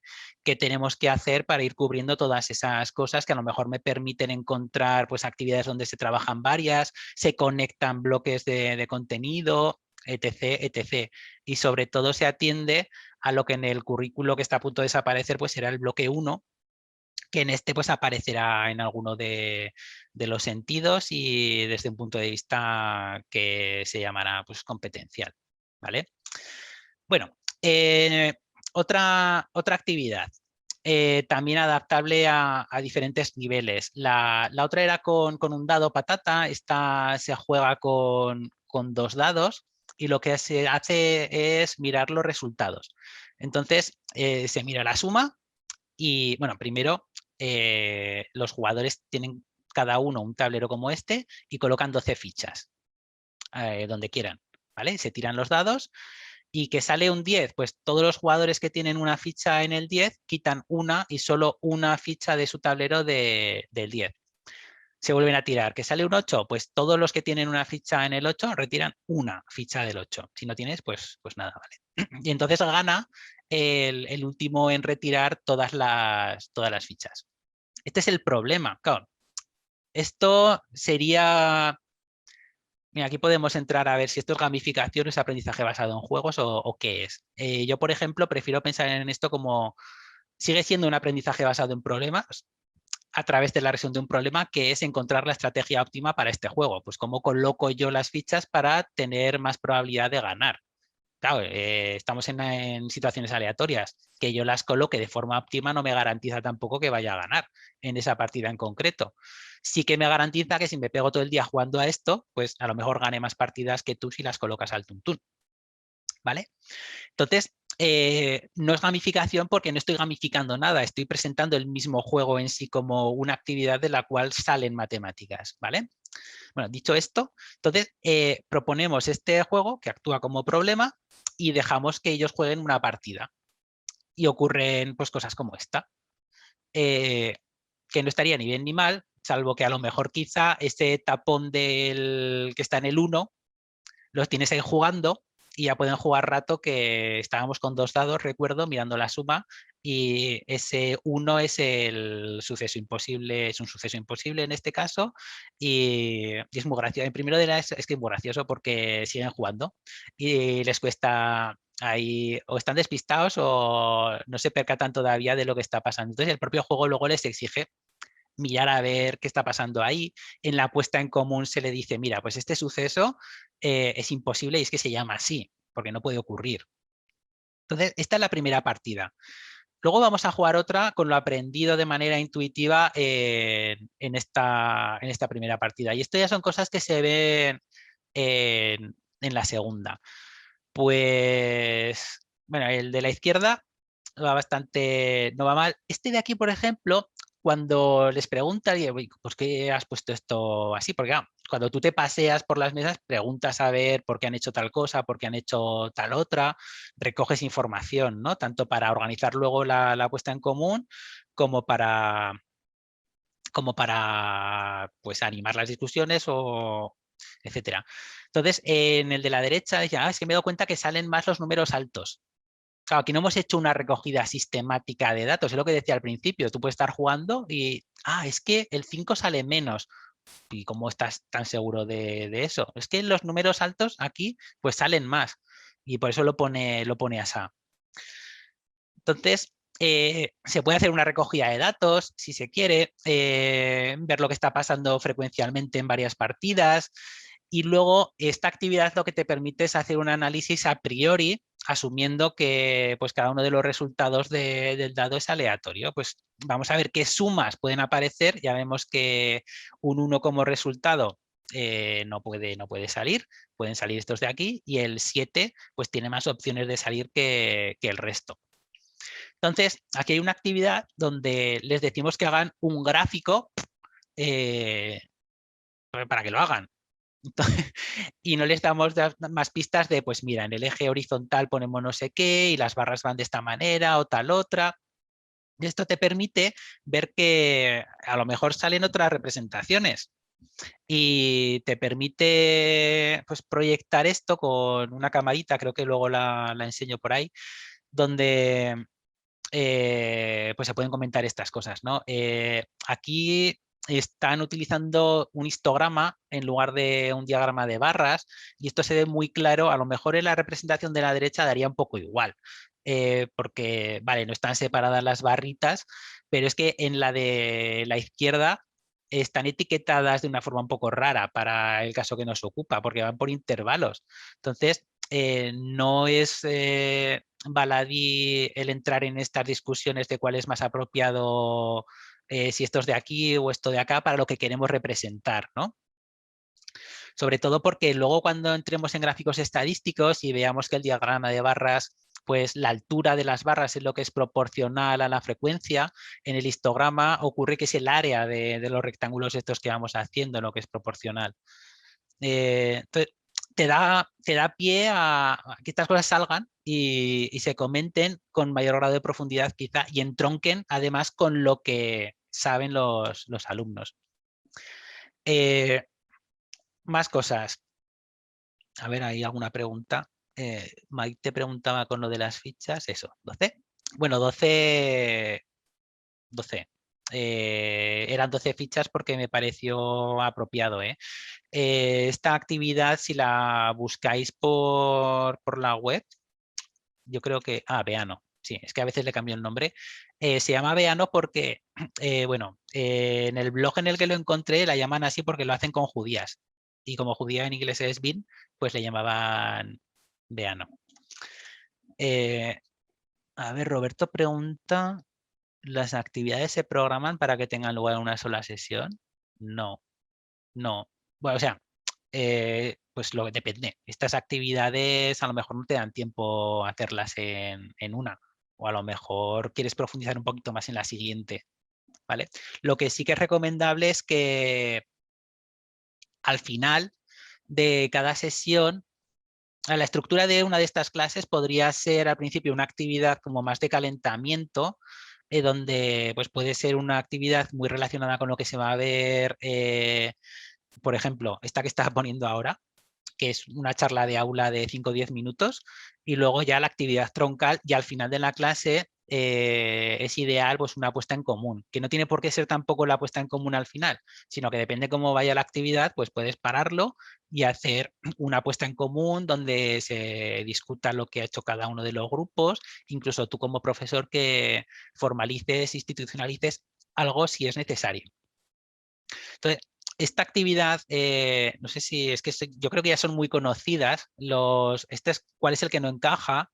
tenemos que hacer para ir cubriendo todas esas cosas que a lo mejor me permiten encontrar pues actividades donde se trabajan varias, se conectan bloques de contenido, etc, etc. Y sobre todo se atiende a lo que en el currículo que está a punto de desaparecer pues será el bloque 1, que en este pues aparecerá en alguno de los sentidos y desde un punto de vista que se llamará pues competencial, ¿vale? Bueno, otra actividad. También adaptable a diferentes niveles. La otra era con un dado patata, esta se juega con 2 dados y lo que se hace es mirar los resultados. Entonces, se mira la suma y, bueno, primero los jugadores tienen cada uno un tablero como este y colocan 12 fichas donde quieran, ¿vale? Se tiran los dados y que sale un 10, pues todos los jugadores que tienen una ficha en el 10 quitan una y solo una ficha de su tablero del 10. Se vuelven a tirar. Que sale un 8, pues todos los que tienen una ficha en el 8 retiran una ficha del 8. Si no tienes, pues nada, vale. Y entonces gana el último en retirar todas las fichas. Este es el problema, claro. Esto sería... Mira, aquí podemos entrar a ver si esto es gamificación o es aprendizaje basado en juegos o qué es. Yo, por ejemplo, prefiero pensar en esto como sigue siendo un aprendizaje basado en problemas a través de la resolución de un problema que es encontrar la estrategia óptima para este juego. Pues cómo coloco yo las fichas para tener más probabilidad de ganar. Claro, estamos en situaciones aleatorias. Que yo las coloque de forma óptima no me garantiza tampoco que vaya a ganar en esa partida en concreto. Sí que me garantiza que si me pego todo el día jugando a esto, pues a lo mejor gane más partidas que tú si las colocas al tuntún. ¿Vale? Entonces, no es gamificación porque no estoy gamificando nada, estoy presentando el mismo juego en sí como una actividad de la cual salen matemáticas, ¿vale? Bueno, dicho esto, entonces proponemos este juego que actúa como problema y dejamos que ellos jueguen una partida. Y ocurren pues cosas como esta, que no estaría ni bien ni mal, salvo que a lo mejor quizá ese tapón del que está en el 1 los tienes ahí jugando y ya pueden jugar rato, que estábamos con 2 dados, recuerdo, mirando la suma, y ese 1 es el suceso imposible, es un suceso imposible en este caso, y es muy gracioso. En primero de la es que es muy gracioso porque siguen jugando y les cuesta ahí, o están despistados o no se percatan todavía de lo que está pasando. Entonces el propio juego luego les exige mirar a ver qué está pasando ahí. En la puesta en común se le dice, mira, pues este suceso es imposible y es que se llama así, porque no puede ocurrir. Entonces, esta es la primera partida. Luego vamos a jugar otra con lo aprendido de manera intuitiva en esta primera partida. Y esto ya son cosas que se ven en la segunda. Pues, bueno, el de la izquierda va bastante, no va mal. Este de aquí, por ejemplo, cuando les preguntas, ¿por qué has puesto esto así? Porque cuando tú te paseas por las mesas, preguntas a ver por qué han hecho tal cosa, por qué han hecho tal otra, recoges información, ¿no? Tanto para organizar luego la puesta en común como para pues animar las discusiones o etcétera. Entonces, en el de la derecha, ya, es que me he dado cuenta que salen más los números altos. Claro, aquí no hemos hecho una recogida sistemática de datos, es lo que decía al principio. Tú puedes estar jugando y, es que el 5 sale menos. ¿Y cómo estás tan seguro de eso? Es que los números altos aquí pues salen más y por eso lo pone así. Entonces, se puede hacer una recogida de datos si se quiere, ver lo que está pasando frecuencialmente en varias partidas, y luego esta actividad lo que te permite es hacer un análisis a priori, asumiendo que pues, cada uno de los resultados del dado es aleatorio. Pues vamos a ver qué sumas pueden aparecer. Ya vemos que un 1 como resultado no puede salir, pueden salir estos de aquí, y el 7 pues tiene más opciones de salir que el resto. Entonces, aquí hay una actividad donde les decimos que hagan un gráfico para que lo hagan. Entonces, y no les damos más pistas de, pues mira, en el eje horizontal ponemos no sé qué y las barras van de esta manera o tal otra. Y esto te permite ver que a lo mejor salen otras representaciones y te permite pues, proyectar esto con una camarita, creo que luego la enseño por ahí, donde pues se pueden comentar estas cosas, ¿no? Aquí están utilizando un histograma en lugar de un diagrama de barras, y esto se ve muy claro. A lo mejor en la representación de la derecha daría un poco igual, porque, vale, no están separadas las barritas, pero es que en la de la izquierda están etiquetadas de una forma un poco rara para el caso que nos ocupa, porque van por intervalos. Entonces, no es baladí el entrar en estas discusiones de cuál es más apropiado, si esto es de aquí o esto de acá, para lo que queremos representar, ¿no? Sobre todo porque luego cuando entremos en gráficos estadísticos y veamos que el diagrama de barras, pues la altura de las barras es lo que es proporcional a la frecuencia, en el histograma ocurre que es el área de los rectángulos estos que vamos haciendo lo que es proporcional. Entonces, te da pie a que estas cosas salgan y se comenten con mayor grado de profundidad quizá, y entronquen además con lo que saben los alumnos. Más cosas. A ver, ¿hay alguna pregunta? Mike te preguntaba con lo de las fichas, eso, 12. Bueno, 12 eran 12 fichas porque me pareció apropiado. Esta actividad, si la buscáis por la web, yo creo que... Veano. Sí, es que a veces le cambio el nombre. Se llama Veano porque, bueno, en el blog en el que lo encontré la llaman así porque lo hacen con judías. Y como judía en inglés es Bin, pues le llamaban Veano. A ver, Roberto pregunta, ¿las actividades se programan para que tengan lugar en una sola sesión? No, no. Bueno, o sea, pues lo que depende. Estas actividades a lo mejor no te dan tiempo a hacerlas en una, o a lo mejor quieres profundizar un poquito más en la siguiente, ¿vale? Lo que sí que es recomendable es que al final de cada sesión la estructura de una de estas clases podría ser al principio una actividad como más de calentamiento, donde pues puede ser una actividad muy relacionada con lo que se va a ver, por ejemplo, esta que estaba poniendo ahora, que es una charla de aula de 5 o 10 minutos, y luego ya la actividad troncal, y al final de la clase es ideal pues una puesta en común, que no tiene por qué ser tampoco la puesta en común al final, sino que depende cómo vaya la actividad, pues puedes pararlo y hacer una puesta en común donde se discuta lo que ha hecho cada uno de los grupos, incluso tú como profesor que formalices, institucionalices algo si es necesario. Entonces, esta actividad, no sé si es que yo creo que ya son muy conocidas. ¿Cuál es el que no encaja?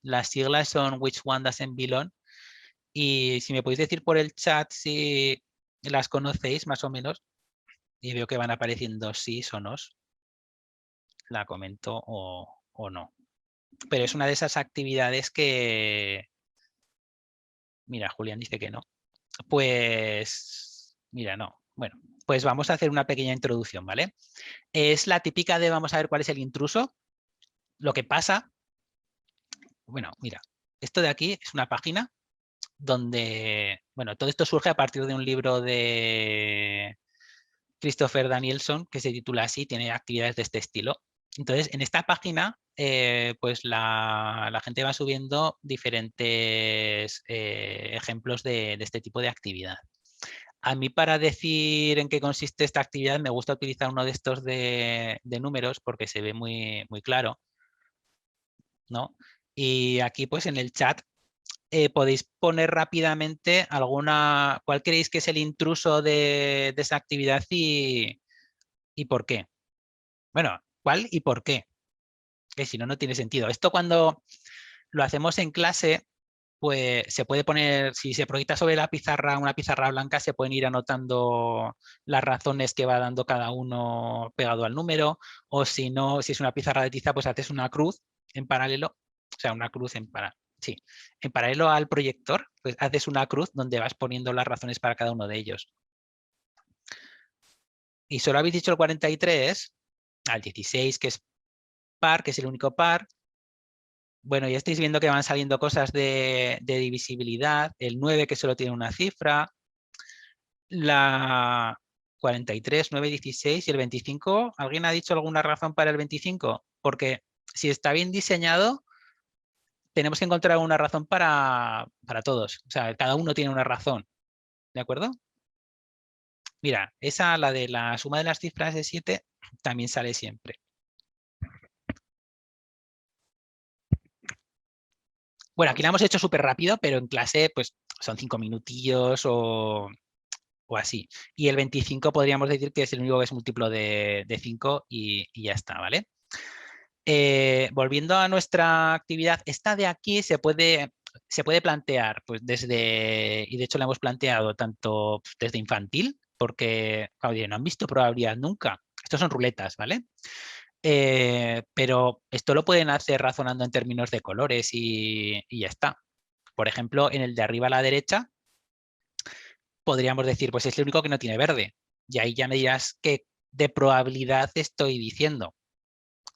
Las siglas son Which One Doesn't Belong. Y si me podéis decir por el chat si las conocéis más o menos, y veo que van apareciendo sí o no, la comento o no. Pero es una de esas actividades que... Mira, Julián dice que no. Pues, mira, no. Bueno, pues vamos a hacer una pequeña introducción, ¿vale? Es la típica de vamos a ver cuál es el intruso. Lo que pasa, bueno, mira, esto de aquí es una página donde, bueno, todo esto surge a partir de un libro de Christopher Danielson que se titula así, tiene actividades de este estilo. Entonces, en esta página, pues la gente va subiendo diferentes ejemplos de este tipo de actividad. A mí, para decir en qué consiste esta actividad, me gusta utilizar uno de estos de números porque se ve muy, muy claro, ¿no? Y aquí, pues en el chat, podéis poner rápidamente cuál creéis que es el intruso de esa actividad y por qué. Bueno, ¿cuál y por qué? Que si no, no tiene sentido. Esto cuando lo hacemos en clase, pues se puede poner, si se proyecta sobre la pizarra, una pizarra blanca, se pueden ir anotando las razones que va dando cada uno pegado al número, o si no, si es una pizarra de tiza, pues haces una cruz en paralelo, o sea, una cruz sí, en paralelo al proyector, pues haces una cruz donde vas poniendo las razones para cada uno de ellos. Y solo habéis dicho el 43, al 16, que es par, que es el único par. Bueno, ya estáis viendo que van saliendo cosas de divisibilidad, el 9 que solo tiene una cifra, la 43, 9, 16 y el 25. ¿Alguien ha dicho alguna razón para el 25? Porque si está bien diseñado, tenemos que encontrar una razón para todos. O sea, cada uno tiene una razón. ¿De acuerdo? Mira, esa, la de la suma de las cifras de 7, también sale siempre. Bueno, aquí la hemos hecho súper rápido, pero en clase pues son 5 minutillos o así. Y el 25 podríamos decir que es el único que es múltiplo de 5 y ya está, ¿vale? Volviendo a nuestra actividad, esta de aquí se puede plantear pues desde, y de hecho la hemos planteado tanto desde infantil, porque claro, no han visto probabilidad nunca. Estos son ruletas, ¿vale? Pero esto lo pueden hacer razonando en términos de colores y ya está. Por ejemplo, en el de arriba a la derecha, podríamos decir, pues es el único que no tiene verde. Y ahí ya me dirás qué de probabilidad estoy diciendo.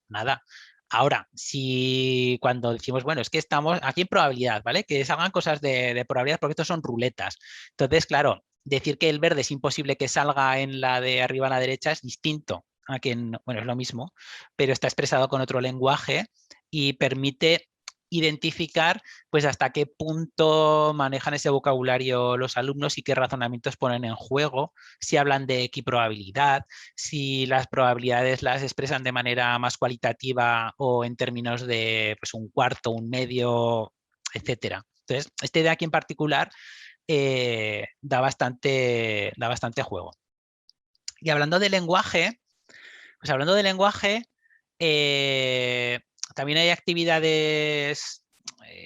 Nada. Ahora, si cuando decimos, bueno, es que estamos aquí en probabilidad, ¿vale? Que salgan cosas de probabilidad porque estos son ruletas. Entonces, claro, decir que el verde es imposible que salga en la de arriba a la derecha es distinto a que, bueno, es lo mismo, pero está expresado con otro lenguaje y permite identificar pues hasta qué punto manejan ese vocabulario los alumnos y qué razonamientos ponen en juego, si hablan de equiprobabilidad, si las probabilidades las expresan de manera más cualitativa o en términos de pues, un cuarto, un medio, etcétera. Entonces, este de aquí en particular da bastante juego. Y hablando de lenguaje, pues hablando de lenguaje, también hay actividades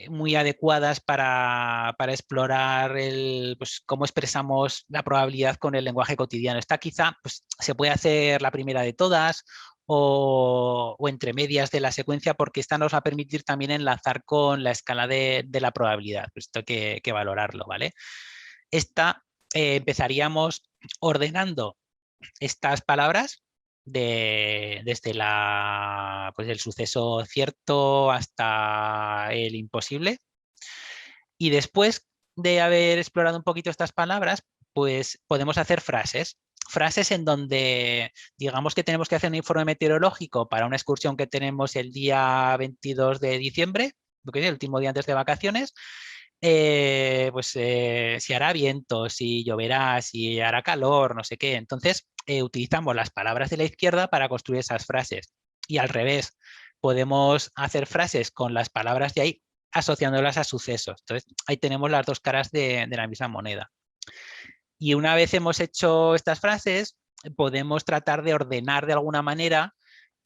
muy adecuadas para explorar pues, cómo expresamos la probabilidad con el lenguaje cotidiano. Esta quizá pues, se puede hacer la primera de todas o entre medias de la secuencia, porque esta nos va a permitir también enlazar con la escala de la probabilidad. Pues esto hay que valorarlo, ¿vale? Esta empezaríamos ordenando estas palabras desde pues el suceso cierto hasta el imposible. Y después de haber explorado un poquito estas palabras, pues podemos hacer frases. Frases en donde digamos que tenemos que hacer un informe meteorológico para una excursión que tenemos el día 22 de diciembre, el último día antes de vacaciones. Si hará viento, si lloverá, si hará calor, no sé qué. Entonces, utilizamos las palabras de la izquierda para construir esas frases. Y al revés, podemos hacer frases con las palabras de ahí asociándolas a sucesos. Entonces, ahí tenemos las dos caras de la misma moneda. Y una vez hemos hecho estas frases, podemos tratar de ordenar de alguna manera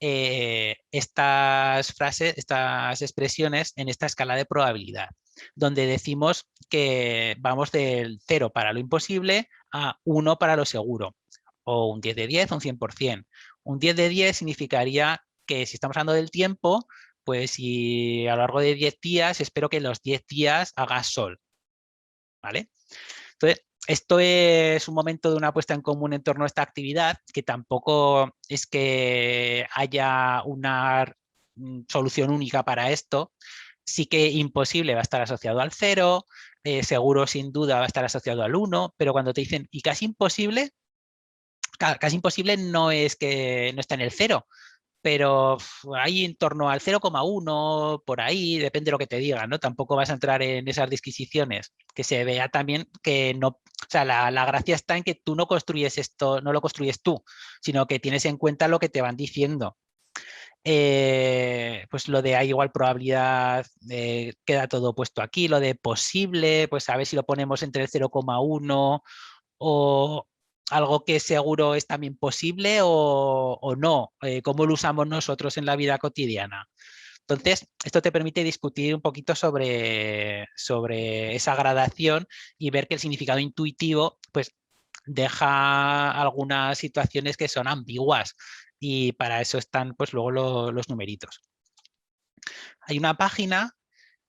estas frases, estas expresiones en esta escala de probabilidad, donde decimos que vamos del 0 para lo imposible a 1 para lo seguro, o un 10 de 10 o un 100%. Un 10 de 10 significaría que si estamos hablando del tiempo, pues si a lo largo de 10 días, espero que los 10 días haga sol, ¿vale? Entonces, esto es un momento de una puesta en común en torno a esta actividad, que tampoco es que haya una solución única para esto. Sí que imposible va a estar asociado al 0, seguro sin duda va a estar asociado al 1, pero cuando te dicen y casi imposible no es que no está en el 0, pero ahí en torno al 0,1, por ahí, depende de lo que te digan, ¿no? Tampoco vas a entrar en esas disquisiciones, que se vea también que no, o sea, la gracia está en que tú no construyes esto, no lo construyes tú, sino que tienes en cuenta lo que te van diciendo. Pues lo de hay igual probabilidad, queda todo puesto aquí, lo de posible, pues a ver si lo ponemos entre el 0,1 o algo que seguro es también posible o no, cómo lo usamos nosotros en la vida cotidiana. Entonces, esto te permite discutir un poquito sobre esa gradación y ver que el significado intuitivo pues, deja algunas situaciones que son ambiguas y para eso están pues, luego los numeritos. Hay una página,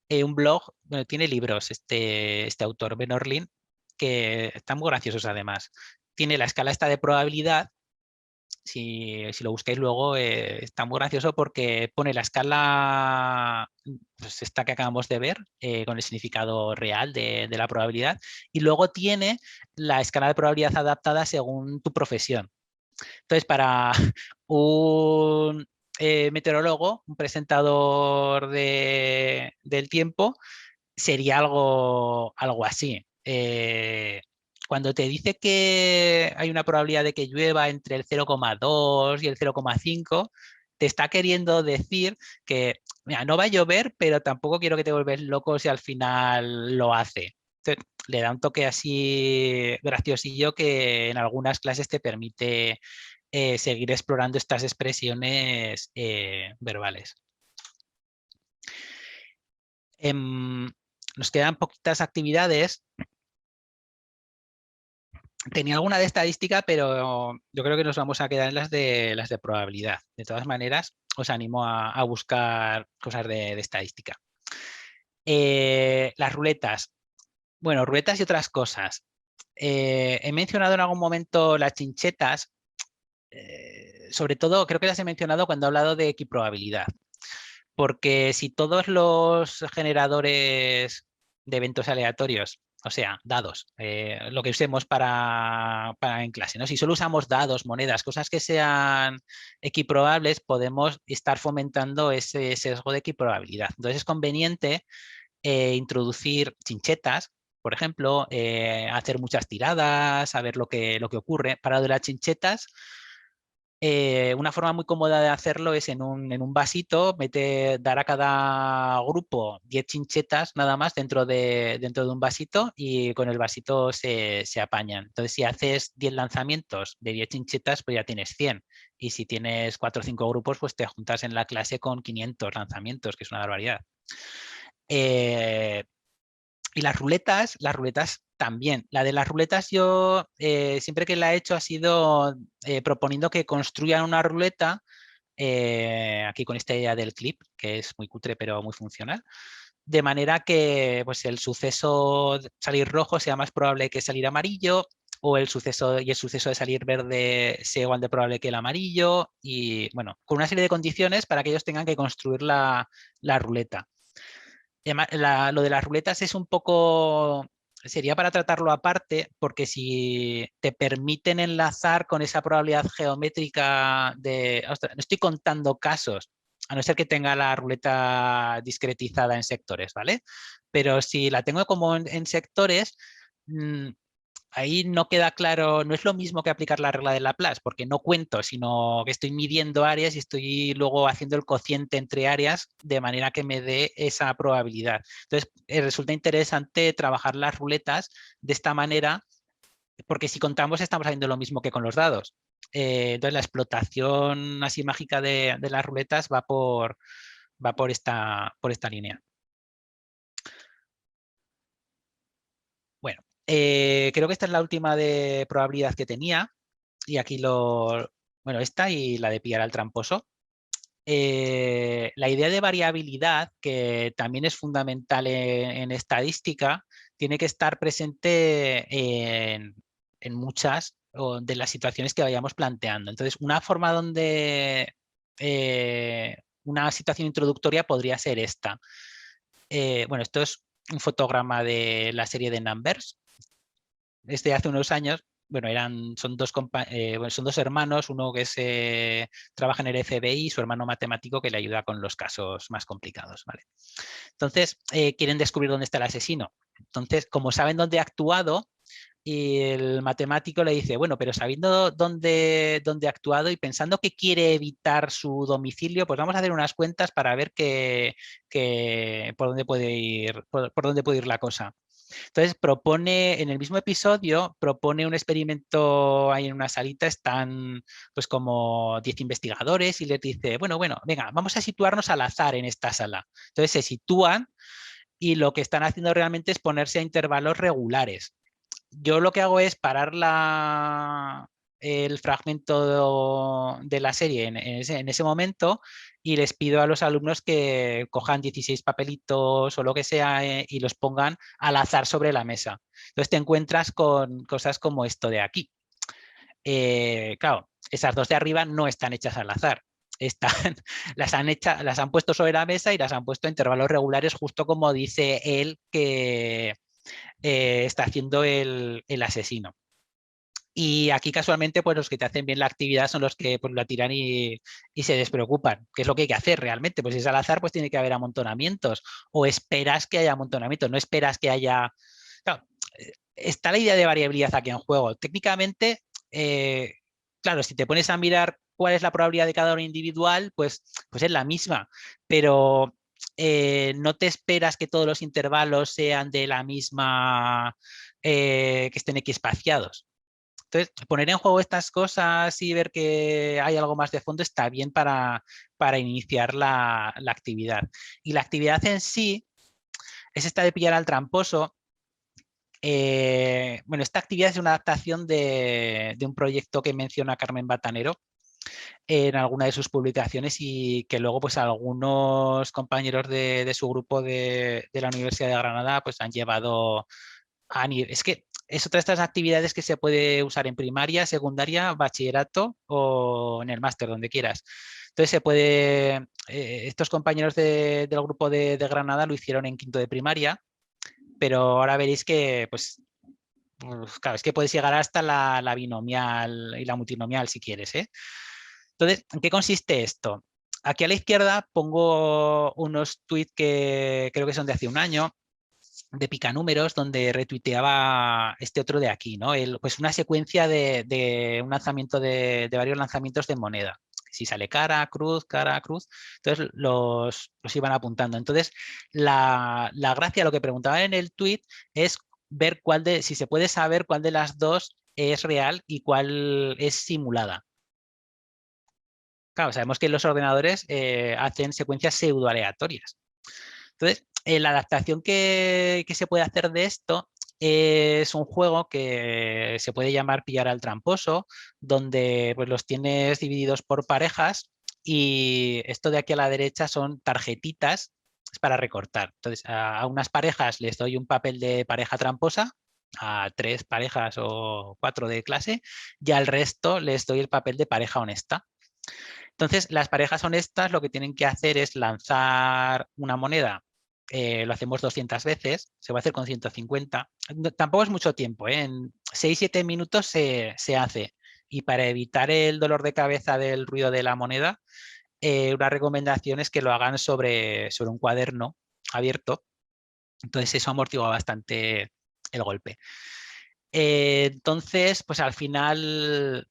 un blog, bueno, tiene libros este autor, Ben Orlin, que están muy graciosos además. Tiene la escala esta de probabilidad. Si lo buscáis luego, está muy gracioso porque pone la escala, pues esta que acabamos de ver, con el significado real de la probabilidad, y luego tiene la escala de probabilidad adaptada según tu profesión. Entonces, para un meteorólogo, un presentador del tiempo, sería algo así. Cuando te dice que hay una probabilidad de que llueva entre el 0,2 y el 0,5, te está queriendo decir que mira, no va a llover, pero tampoco quiero que te vuelves loco si al final lo hace. Entonces, le da un toque así graciosillo que en algunas clases te permite seguir explorando estas expresiones verbales. Nos quedan poquitas actividades. Tenía alguna de estadística, pero yo creo que nos vamos a quedar en las de probabilidad. De todas maneras, os animo a buscar cosas de estadística. Las ruletas. Bueno, ruletas y otras cosas. He mencionado en algún momento las chinchetas. Sobre todo, creo que las he mencionado cuando he hablado de equiprobabilidad. Porque si todos los generadores de eventos aleatorios, o sea, dados, lo que usemos para en clase, ¿no? Si solo usamos dados, monedas, cosas que sean equiprobables, podemos estar fomentando ese sesgo de equiprobabilidad. Entonces es conveniente introducir chinchetas, por ejemplo, hacer muchas tiradas, saber lo que ocurre. Para lo de las chinchetas, una forma muy cómoda de hacerlo es en un vasito, dar a cada grupo 10 chinchetas nada más dentro de un vasito y con el vasito se apañan. Entonces, si haces 10 lanzamientos de 10 chinchetas, pues ya tienes 100. Y si tienes 4 o 5 grupos, pues te juntas en la clase con 500 lanzamientos, que es una barbaridad. Y las ruletas también. La de las ruletas yo siempre que la he hecho ha sido proponiendo que construyan una ruleta, aquí con esta idea del clip, que es muy cutre pero muy funcional, de manera que pues, el suceso salir rojo sea más probable que salir amarillo o el suceso de salir verde sea igual de probable que el amarillo, y bueno, con una serie de condiciones para que ellos tengan que construir la ruleta. Lo de las ruletas es un poco, sería para tratarlo aparte, porque si te permiten enlazar con esa probabilidad geométrica de, ostras, no estoy contando casos, a no ser que tenga la ruleta discretizada en sectores, ¿vale? Pero si la tengo como en sectores, ahí no queda claro, no es lo mismo que aplicar la regla de Laplace, porque no cuento, sino que estoy midiendo áreas y estoy luego haciendo el cociente entre áreas de manera que me dé esa probabilidad. Entonces, resulta interesante trabajar las ruletas de esta manera, porque si contamos estamos haciendo lo mismo que con los dados. Entonces, la explotación así mágica de las ruletas va por esta línea. Bueno, creo que esta es la última de probabilidad que tenía. Y aquí bueno, esta y la de pillar al tramposo. La idea de variabilidad, que también es fundamental en estadística, tiene que estar presente en muchas de las situaciones que vayamos planteando. Entonces, una forma donde una situación introductoria podría ser esta. Bueno, esto es un fotograma de la serie de Numbers. Hace unos años, bueno, son dos hermanos, uno que trabaja en el FBI y su hermano matemático que le ayuda con los casos más complicados, ¿vale? Entonces, quieren descubrir dónde está el asesino. Entonces, como saben dónde ha actuado, y el matemático le dice, bueno, pero sabiendo dónde ha actuado y pensando que quiere evitar su domicilio, pues vamos a hacer unas cuentas para ver por dónde puede ir, por dónde puede ir la cosa. Entonces en el mismo episodio, propone un experimento ahí en una salita, están pues como 10 investigadores y les dice, bueno, venga, vamos a situarnos al azar en esta sala. Entonces se sitúan y lo que están haciendo realmente es ponerse a intervalos regulares. Yo lo que hago es parar el fragmento de la serie en ese momento y les pido a los alumnos que cojan 16 papelitos o lo que sea y los pongan al azar sobre la mesa. Entonces te encuentras con cosas como esto de aquí. Claro, esas dos de arriba no están hechas al azar. Están, las han puesto sobre la mesa y las han puesto a intervalos regulares, justo como dice él que está haciendo el asesino. Y aquí casualmente pues los que te hacen bien la actividad son los que pues, la tiran y se despreocupan, que es lo que hay que hacer realmente. Pues si es al azar, pues tiene que haber amontonamientos o esperas que haya amontonamientos, no esperas que haya... Claro, está la idea de variabilidad aquí en juego. Técnicamente, claro, si te pones a mirar cuál es la probabilidad de cada uno individual, pues es la misma, pero no te esperas que todos los intervalos sean de la misma, que estén equiespaciados. Entonces, poner en juego estas cosas y ver que hay algo más de fondo está bien para iniciar la actividad. Y la actividad en sí es esta de pillar al tramposo. Bueno, esta actividad es una adaptación de un proyecto que menciona Carmen Batanero en alguna de sus publicaciones y que luego pues algunos compañeros de su grupo de la Universidad de Granada pues han llevado es que es otra de estas actividades que se puede usar en primaria, secundaria, bachillerato o en el máster, donde quieras. Entonces estos compañeros del grupo de Granada lo hicieron en quinto de primaria, pero ahora veréis que, pues claro, es que puedes llegar hasta la binomial y la multinomial si quieres, ¿eh? Entonces, ¿en qué consiste esto? Aquí a la izquierda pongo unos tweets que creo que son de hace un año, de Picanúmeros, donde retuiteaba este otro de aquí, ¿no? Pues una secuencia de un lanzamiento de varios lanzamientos de moneda. Si sale cara, cruz, entonces los iban apuntando. Entonces, la gracia, lo que preguntaban en el tweet es ver si se puede saber cuál de las dos es real y cuál es simulada. Claro, sabemos que los ordenadores hacen secuencias pseudo aleatorias. Entonces, la adaptación que se puede hacer de esto es un juego que se puede llamar pillar al tramposo, donde pues, los tienes divididos por parejas y esto de aquí a la derecha son tarjetitas para recortar. Entonces, a unas parejas les doy un papel de pareja tramposa a 3 parejas o 4 de clase y al resto les doy el papel de pareja honesta. Entonces, las parejas honestas lo que tienen que hacer es lanzar una moneda. Lo hacemos 200 veces, se va a hacer con 150. Tampoco es mucho tiempo, ¿eh? En 6-7 minutos se hace. Y para evitar el dolor de cabeza del ruido de la moneda, una recomendación es que lo hagan sobre un cuaderno abierto. Entonces eso amortigua bastante el golpe. Entonces, pues al final,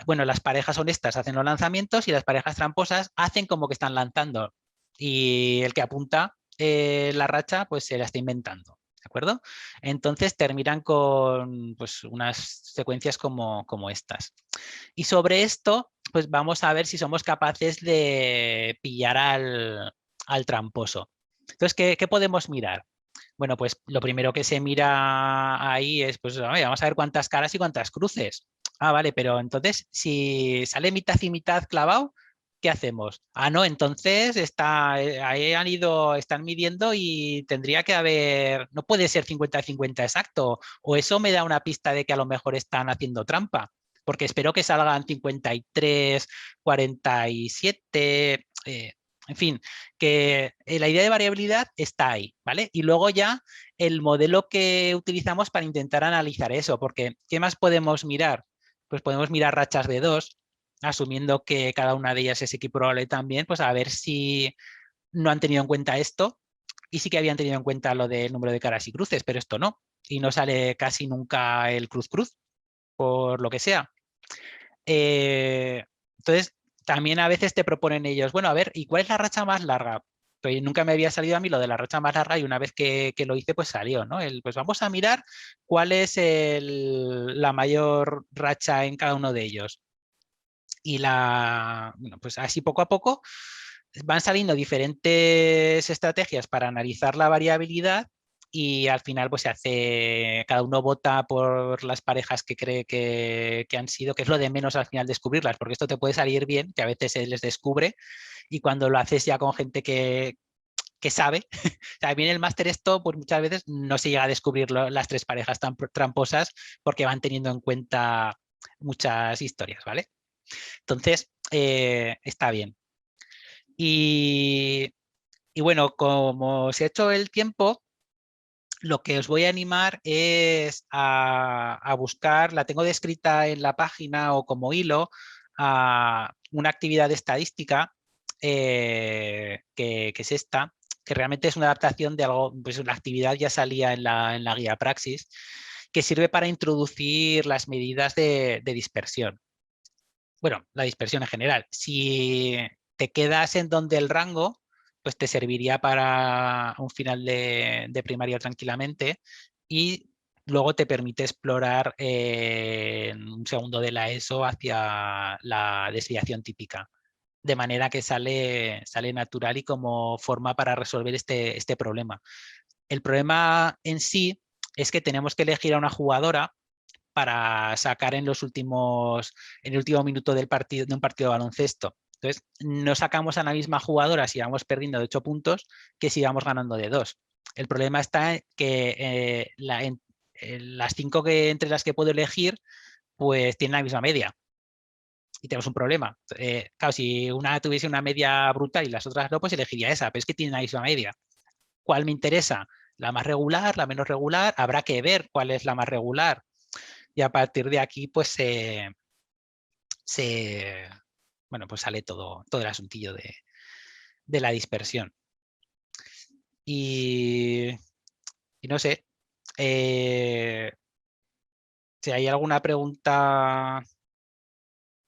bueno, las parejas honestas hacen los lanzamientos y las parejas tramposas hacen como que están lanzando. Y el que apunta la racha, pues se la está inventando. ¿De acuerdo? Entonces terminan con pues, unas secuencias como estas. Y sobre esto, pues vamos a ver si somos capaces de pillar al tramposo. Entonces, ¿qué podemos mirar? Bueno, pues lo primero que se mira ahí es, pues vamos a ver cuántas caras y cuántas cruces. Ah, vale, pero entonces, si sale mitad y mitad clavado, ¿qué hacemos? Ah, no, entonces ahí están midiendo y tendría que haber, no puede ser 50-50 exacto, o eso me da una pista de que a lo mejor están haciendo trampa, porque espero que salgan 53, 47, en fin, que la idea de variabilidad está ahí, ¿vale? Y luego ya el modelo que utilizamos para intentar analizar eso, porque ¿qué más podemos mirar? Pues podemos mirar rachas de 2, asumiendo que cada una de ellas es equiprobable también, pues a ver si no han tenido en cuenta esto y sí que habían tenido en cuenta lo del número de caras y cruces, pero esto no. Y no sale casi nunca el cruz-cruz, por lo que sea. Entonces, también a veces te proponen ellos, bueno, a ver, ¿y cuál es la racha más larga? Pues nunca me había salido a mí lo de la racha más larga y una vez que lo hice, pues salió, ¿no? Pues vamos a mirar cuál es la mayor racha en cada uno de ellos. Y bueno, pues así poco a poco van saliendo diferentes estrategias para analizar la variabilidad y al final pues se hace, cada uno vota por las parejas que cree que han sido, que es lo de menos al final descubrirlas, porque esto te puede salir bien, que a veces se les descubre y cuando lo haces ya con gente que sabe, o sea, bien el máster esto pues muchas veces no se llega a descubrir las 3 parejas tan tramposas porque van teniendo en cuenta muchas historias, ¿vale? Entonces, está bien. Y, y bueno, como se ha hecho el tiempo, lo que os voy a animar es a buscar, la tengo descrita en la página o como hilo, a una actividad estadística que es esta, que realmente es una adaptación de algo, pues la actividad ya salía en la guía Praxis, que sirve para introducir las medidas de dispersión. Bueno, la dispersión en general. Si te quedas en donde el rango, pues te serviría para un final de primaria tranquilamente y luego te permite explorar en un segundo de la ESO hacia la desviación típica. De manera que sale natural y como forma para resolver este problema. El problema en sí es que tenemos que elegir a una jugadora para sacar en el último minuto del partido, de un partido de baloncesto. Entonces, no sacamos a la misma jugadora si vamos perdiendo de 8 puntos que si vamos ganando de 2. El problema está en que las 5 entre las que puedo elegir, pues tienen la misma media. Y tenemos un problema. Claro, si una tuviese una media brutal y las otras no, pues elegiría esa, pero es que tienen la misma media. ¿Cuál me interesa? ¿La más regular? ¿La menos regular? Habrá que ver cuál es la más regular. Y a partir de aquí, pues bueno, pues sale todo el asuntillo de la dispersión. Y, y no sé, si hay alguna pregunta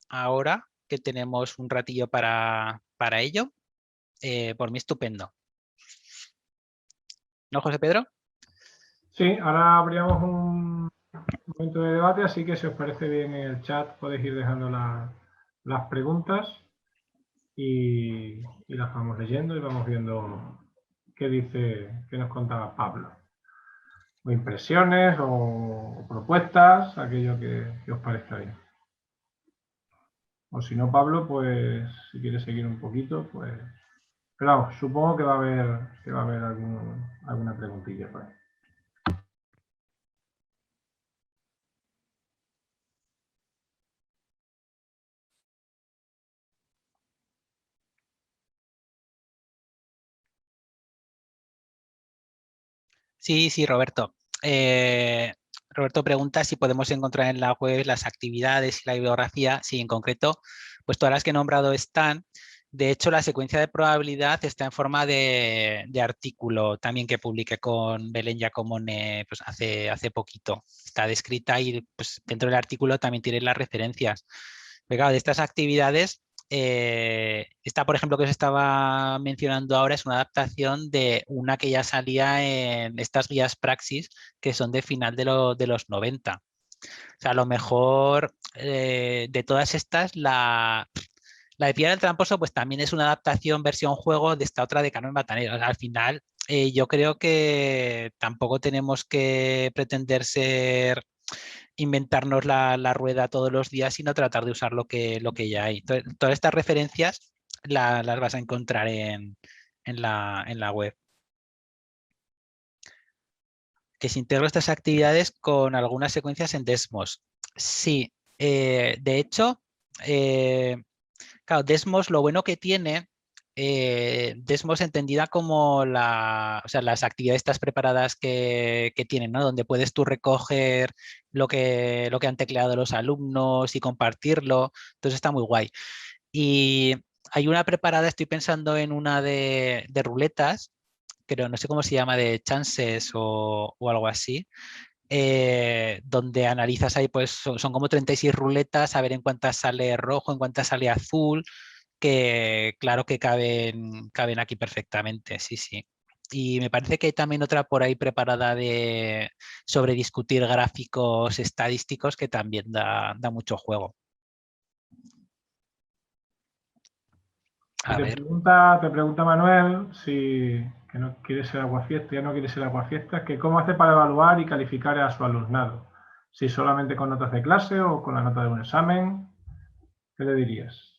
ahora, que tenemos un ratillo para ello, por mí estupendo. ¿No, José Pedro?
Sí, ahora abríamos un momento de debate, así que si os parece bien en el chat podéis ir dejando las preguntas y las vamos leyendo y vamos viendo qué nos contaba Pablo. O impresiones o propuestas, aquello que os parezca bien. O si no, Pablo, pues si quieres seguir un poquito, pues... Pero vamos, supongo que va a haber, alguna preguntilla por ahí.
Sí, Roberto. Roberto pregunta si podemos encontrar en la web las actividades y la bibliografía. Sí, en concreto, pues todas las que he nombrado están. De hecho, la secuencia de probabilidad está en forma de artículo también que publiqué con Belén Giacomone pues hace poquito. Está descrita y pues, dentro del artículo también tiene las referencias. Pero claro, de estas actividades, esta, por ejemplo, que os estaba mencionando ahora es una adaptación de una que ya salía en estas guías Praxis, que son de final de los 90. O sea, a lo mejor de todas estas, la de Piedra del Tramposo, pues también es una adaptación versión juego de esta otra de Carmen Batanero. O sea, al final, yo creo que tampoco tenemos que pretender inventarnos la rueda todos los días, sino tratar de usar lo que ya hay. Entonces, todas estas referencias las vas a encontrar en la web. Que se integran estas actividades con algunas secuencias en Desmos. Sí, de hecho, claro, Desmos lo bueno que tiene, Desmos entendida como o sea, las actividades estas preparadas que tienen, ¿no? Donde puedes tú recoger lo que han tecleado los alumnos y compartirlo. Entonces está muy guay. Y hay una preparada, estoy pensando en una de ruletas, pero no sé cómo se llama, de chances o algo así, donde analizas ahí, pues son como 36 ruletas, a ver en cuántas sale rojo, en cuántas sale azul, que claro que caben aquí perfectamente, sí, sí. Y me parece que hay también otra por ahí preparada sobre discutir gráficos estadísticos que también da mucho juego.
Y
A ver.
te pregunta Manuel si que no quiere ser aguafiestas, ya no quiere ser aguafiestas, que cómo hace para evaluar y calificar a su alumnado. Si solamente con notas de clase o con la nota de un examen, ¿qué le dirías?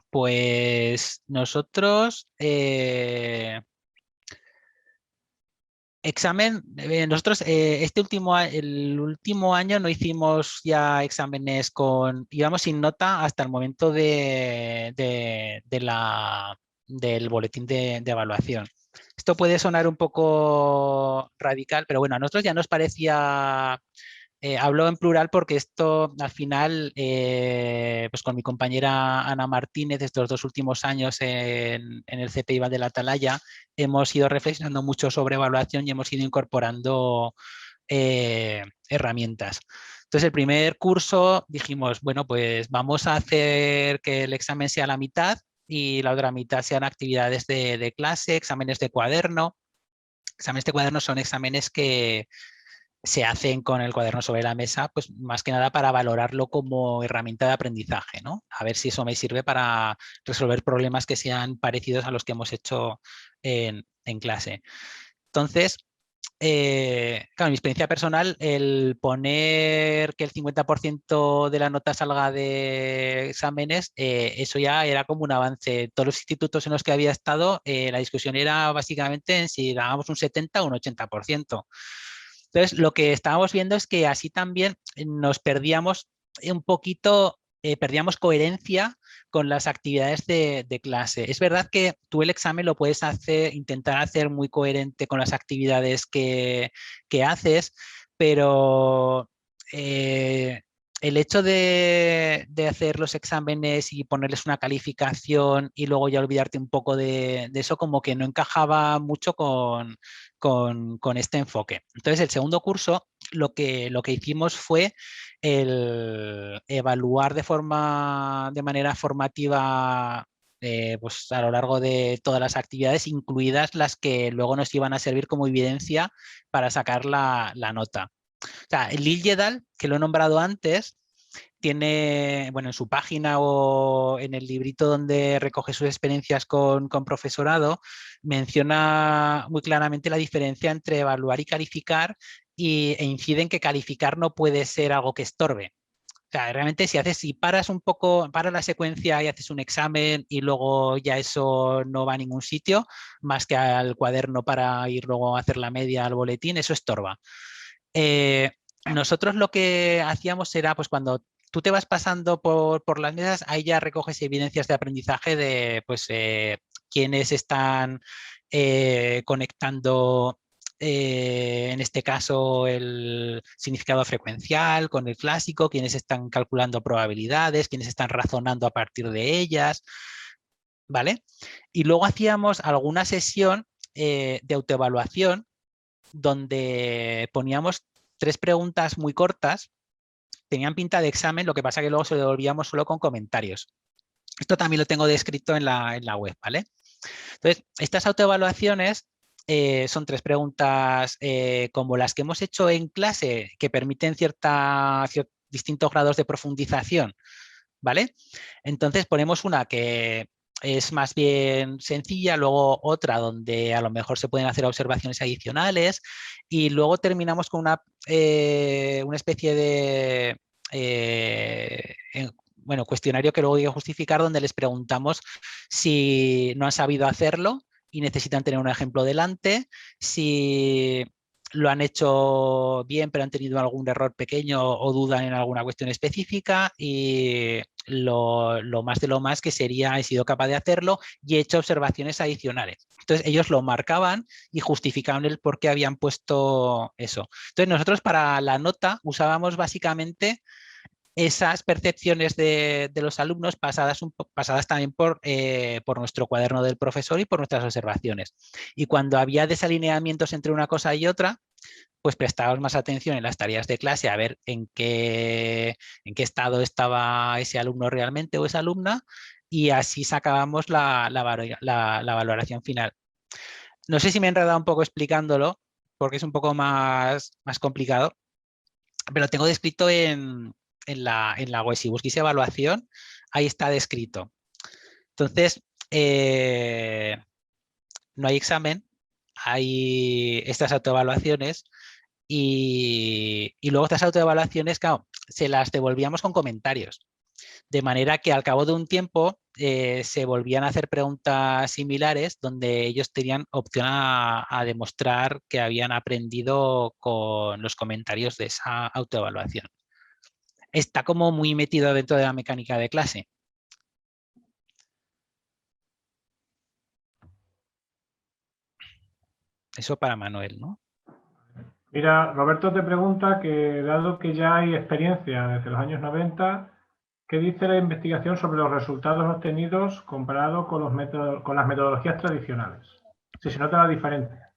Pues nosotros, nosotros el último año no hicimos ya exámenes íbamos sin nota hasta el momento del boletín de evaluación. Esto puede sonar un poco radical, pero bueno, a nosotros ya nos parecía. Hablo en plural porque esto al final, pues con mi compañera Ana Martínez, estos 2 últimos años en el CPI de la Atalaya, hemos ido reflexionando mucho sobre evaluación y hemos ido incorporando herramientas. Entonces, el primer curso dijimos, bueno, pues vamos a hacer que el examen sea la mitad y la otra mitad sean actividades de clase, exámenes de cuaderno. Exámenes de cuaderno son exámenes que se hacen con el cuaderno sobre la mesa, pues más que nada para valorarlo como herramienta de aprendizaje, ¿no? A ver si eso me sirve para resolver problemas que sean parecidos a los que hemos hecho en clase. Entonces, claro, en mi experiencia personal, el poner que el 50% de la nota salga de exámenes, eso ya era como un avance. Todos los institutos en los que había estado, la discusión era básicamente en si dábamos un 70 o un 80%. Entonces, lo que estábamos viendo es que así también nos perdíamos un poquito, perdíamos coherencia con las actividades de clase. Es verdad que tú el examen lo puedes intentar hacer muy coherente con las actividades que haces, pero el hecho de hacer los exámenes y ponerles una calificación y luego ya olvidarte un poco de eso, como que no encajaba mucho con este enfoque. Entonces, el segundo curso lo que hicimos fue el evaluar de manera formativa pues a lo largo de todas las actividades, incluidas las que luego nos iban a servir como evidencia para sacar la nota. O sea, el Lil Yedal, que lo he nombrado antes, tiene, bueno, en su página o en el librito donde recoge sus experiencias con profesorado, menciona muy claramente la diferencia entre evaluar y calificar e incide en que calificar no puede ser algo que estorbe. O sea, realmente si paras un poco, paras la secuencia y haces un examen y luego ya eso no va a ningún sitio, más que al cuaderno para ir luego a hacer la media al boletín, eso estorba. Eh, Nosotros lo que hacíamos era, pues cuando tú te vas pasando por las mesas, ahí ya recoges evidencias de aprendizaje de pues quiénes están conectando en este caso el significado frecuencial con el clásico, quienes están calculando probabilidades, quienes están razonando a partir de ellas, ¿vale? Y luego hacíamos alguna sesión de autoevaluación donde poníamos 3 preguntas muy cortas, tenían pinta de examen, lo que pasa que luego se lo devolvíamos solo con comentarios. Esto también lo tengo descrito en la web, ¿vale? Entonces, estas autoevaluaciones son 3 preguntas como las que hemos hecho en clase, que permiten distintos grados de profundización, ¿vale? Entonces ponemos una que es más bien sencilla, luego otra donde a lo mejor se pueden hacer observaciones adicionales y luego terminamos con una especie de bueno, cuestionario que luego hay que justificar donde les preguntamos si no han sabido hacerlo y necesitan tener un ejemplo delante, si lo han hecho bien pero han tenido algún error pequeño o dudan en alguna cuestión específica y lo más de lo más que sería he sido capaz de hacerlo y he hecho observaciones adicionales. Entonces ellos lo marcaban y justificaban el por qué habían puesto eso. Entonces nosotros para la nota usábamos básicamente esas percepciones de los alumnos pasadas también por nuestro cuaderno del profesor y por nuestras observaciones. Y cuando había desalineamientos entre una cosa y otra, pues prestábamos más atención en las tareas de clase a ver en qué estado estaba ese alumno realmente o esa alumna y así sacábamos la valoración final. No sé si me he enredado un poco explicándolo porque es un poco más complicado, pero lo tengo descrito en la web. Si busquéis evaluación, ahí está descrito. Entonces, no hay examen, hay estas autoevaluaciones y luego estas autoevaluaciones, claro, se las devolvíamos con comentarios. De manera que al cabo de un tiempo se volvían a hacer preguntas similares donde ellos tenían opción a demostrar que habían aprendido con los comentarios de esa autoevaluación. Está como muy metido dentro de la mecánica de clase. Eso para Manuel, ¿no?
Mira, Roberto te pregunta que, dado que ya hay experiencia desde los años 90, ¿qué dice la investigación sobre los resultados obtenidos comparado con las metodologías tradicionales? Si se nota la diferencia.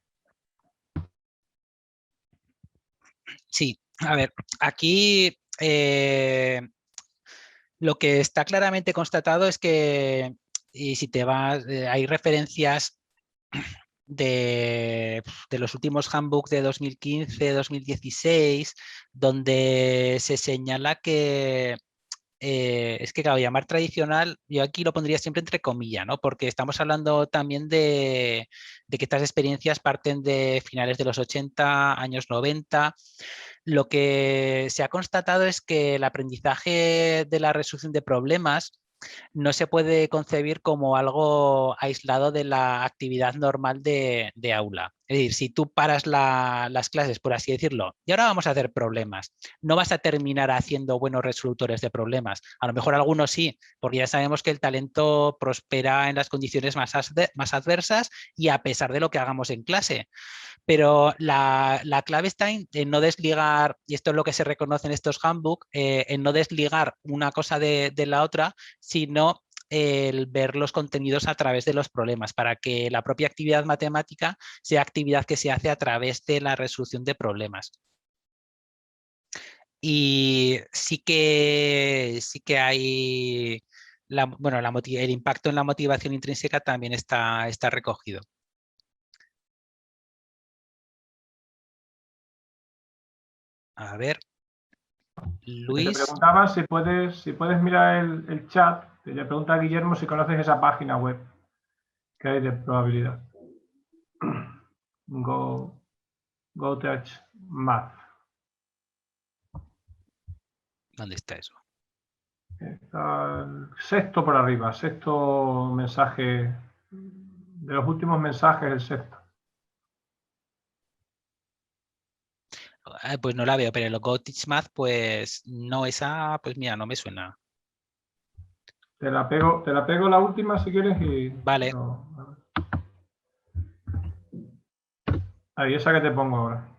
Sí, a ver, aquí lo que está claramente constatado es que, y si te vas, hay referencias de los últimos handbooks de 2015, 2016, donde se señala que es que, claro, llamar tradicional, yo aquí lo pondría siempre entre comillas, ¿no? Porque estamos hablando también de que estas experiencias parten de finales de los 80, años 90. Lo que se ha constatado es que el aprendizaje de la resolución de problemas no se puede concebir como algo aislado de la actividad normal de aula. Es decir, si tú paras las clases, por así decirlo, y ahora vamos a hacer problemas, no vas a terminar haciendo buenos resolutores de problemas. A lo mejor algunos sí, porque ya sabemos que el talento prospera en las condiciones más adversas y a pesar de lo que hagamos en clase. Pero la clave está en no desligar, y esto es lo que se reconoce en estos handbooks, en no desligar una cosa de la otra, sino el ver los contenidos a través de los problemas, para que la propia actividad matemática sea actividad que se hace a través de la resolución de problemas. Y sí que hay, bueno, el impacto en la motivación intrínseca también está recogido. A ver,
Te
Luis.
preguntaba si puedes mirar el chat. Le pregunta a Guillermo si conoces esa página web que hay de probabilidad. Go Touch Math.
¿Dónde está eso?
Está el sexto por arriba, sexto mensaje. De los últimos mensajes, el sexto.
Pues no la veo, pero el Go Teach Math, pues no, esa, pues mira, no me suena.
Te la pego la última si quieres y...
Vale.
No, Ahí, esa que te pongo ahora.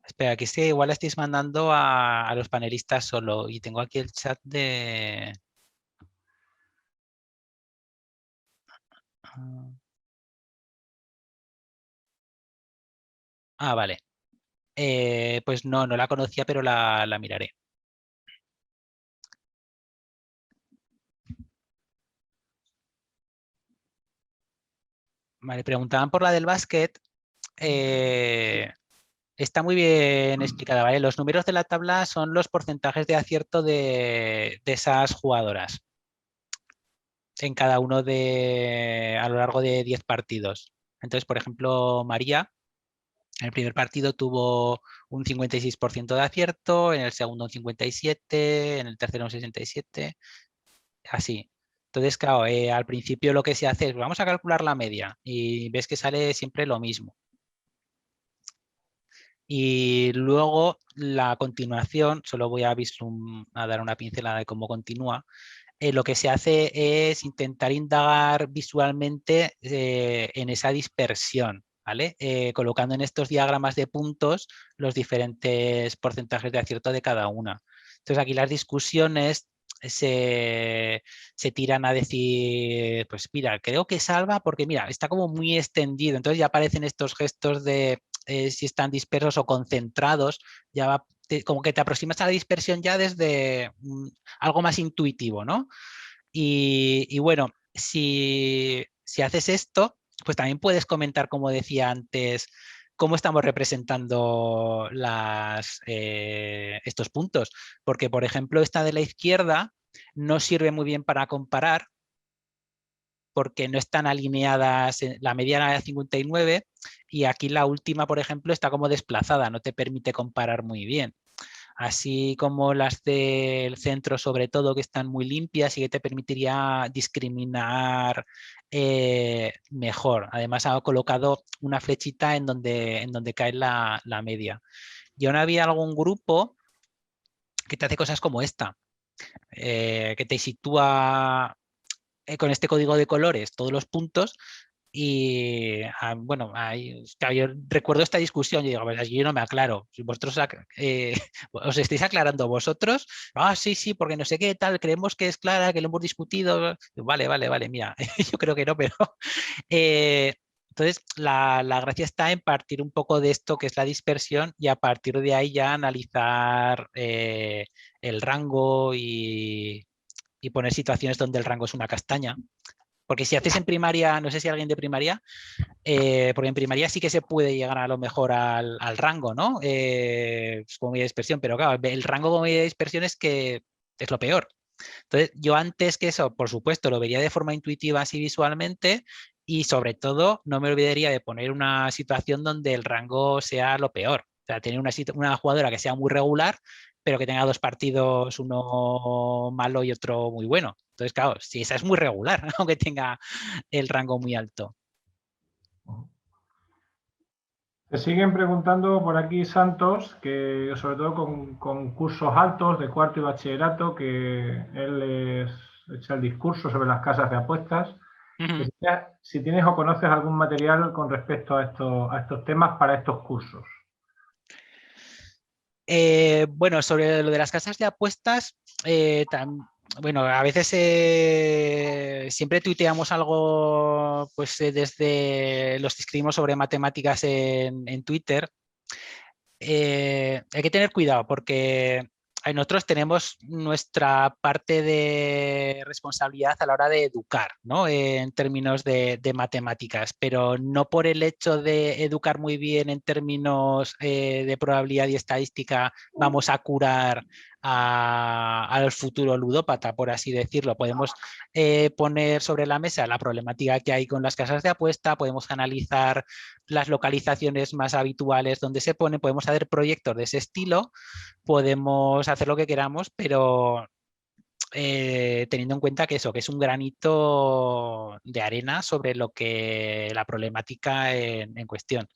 Espera, que sí, igual la estáis mandando a los panelistas solo y tengo aquí el chat de... Ah, vale. Pues no, no la conocía, pero la miraré. Vale, preguntaban por la del básquet. Está muy bien explicada, ¿vale? Los números de la tabla son los porcentajes de acierto de esas jugadoras en cada uno a lo largo de 10 partidos. Entonces, por ejemplo, María en el primer partido tuvo un 56% de acierto, en el segundo un 57%, en el tercero un 67%, así. Entonces, claro, al principio lo que se hace es, vamos a calcular la media y ves que sale siempre lo mismo. Y luego la continuación, solo voy a dar una pincelada de cómo continúa. Lo que se hace es intentar indagar visualmente en esa dispersión, ¿vale? Colocando en estos diagramas de puntos los diferentes porcentajes de acierto de cada una. Entonces aquí las discusiones se tiran a decir, pues mira, creo que salva porque mira, está como muy extendido. Entonces ya aparecen estos gestos de si están dispersos o concentrados, ya va, como que te aproximas a la dispersión ya desde algo más intuitivo, ¿no? Y bueno, si haces esto, pues también puedes comentar, como decía antes, cómo estamos representando estos puntos. Porque, por ejemplo, esta de la izquierda no sirve muy bien para comparar porque no están alineadas, la mediana era 59 y aquí la última, por ejemplo, está como desplazada, no te permite comparar muy bien. Así como las del centro, sobre todo, que están muy limpias y que te permitiría discriminar mejor. Además, ha colocado una flechita en donde cae la media. Y aún había algún grupo que te hace cosas como esta, que te sitúa con este código de colores todos los puntos y bueno, claro, yo recuerdo esta discusión y digo, pues yo no me aclaro. Si vosotros os estáis aclarando vosotros, sí, sí, porque no sé qué tal, creemos que es clara, que lo hemos discutido. Vale, vale, vale, mira, yo creo que no, pero eh, entonces la gracia está en partir un poco de esto que es la dispersión y a partir de ahí ya analizar el rango y poner situaciones donde el rango es una castaña. Porque si haces en primaria, no sé si alguien de primaria, porque en primaria sí que se puede llegar a lo mejor al rango, ¿no? Como medida de dispersión, pero claro, el rango como medida de dispersión es que es lo peor. Entonces, yo antes que eso, por supuesto, lo vería de forma intuitiva así visualmente y sobre todo no me olvidaría de poner una situación donde el rango sea lo peor. O sea, tener una jugadora que sea muy regular, pero que tenga dos partidos, uno malo y otro muy bueno. Entonces, claro, si esa es muy regular, aunque tenga el rango muy alto.
Te siguen preguntando por aquí Santos, que sobre todo con cursos altos de cuarto y bachillerato, que él echa el discurso sobre las casas de apuestas.
Ujú.
Si tienes o conoces algún material con respecto a estos temas para estos cursos.
Bueno, sobre lo de las casas de apuestas, bueno, a veces siempre tuiteamos algo, pues desde los que escribimos sobre matemáticas en Twitter. Hay que tener cuidado porque nosotros tenemos nuestra parte de responsabilidad a la hora de educar, ¿no? En términos de matemáticas, pero no por el hecho de educar muy bien en términos de probabilidad y estadística vamos a curar al futuro ludópata, por así decirlo. Podemos poner sobre la mesa la problemática que hay con las casas de apuesta, podemos analizar las localizaciones más habituales donde se pone, podemos hacer proyectos de ese estilo, podemos hacer lo que queramos, pero teniendo en cuenta que eso, que es un granito de arena sobre lo que la problemática en cuestión.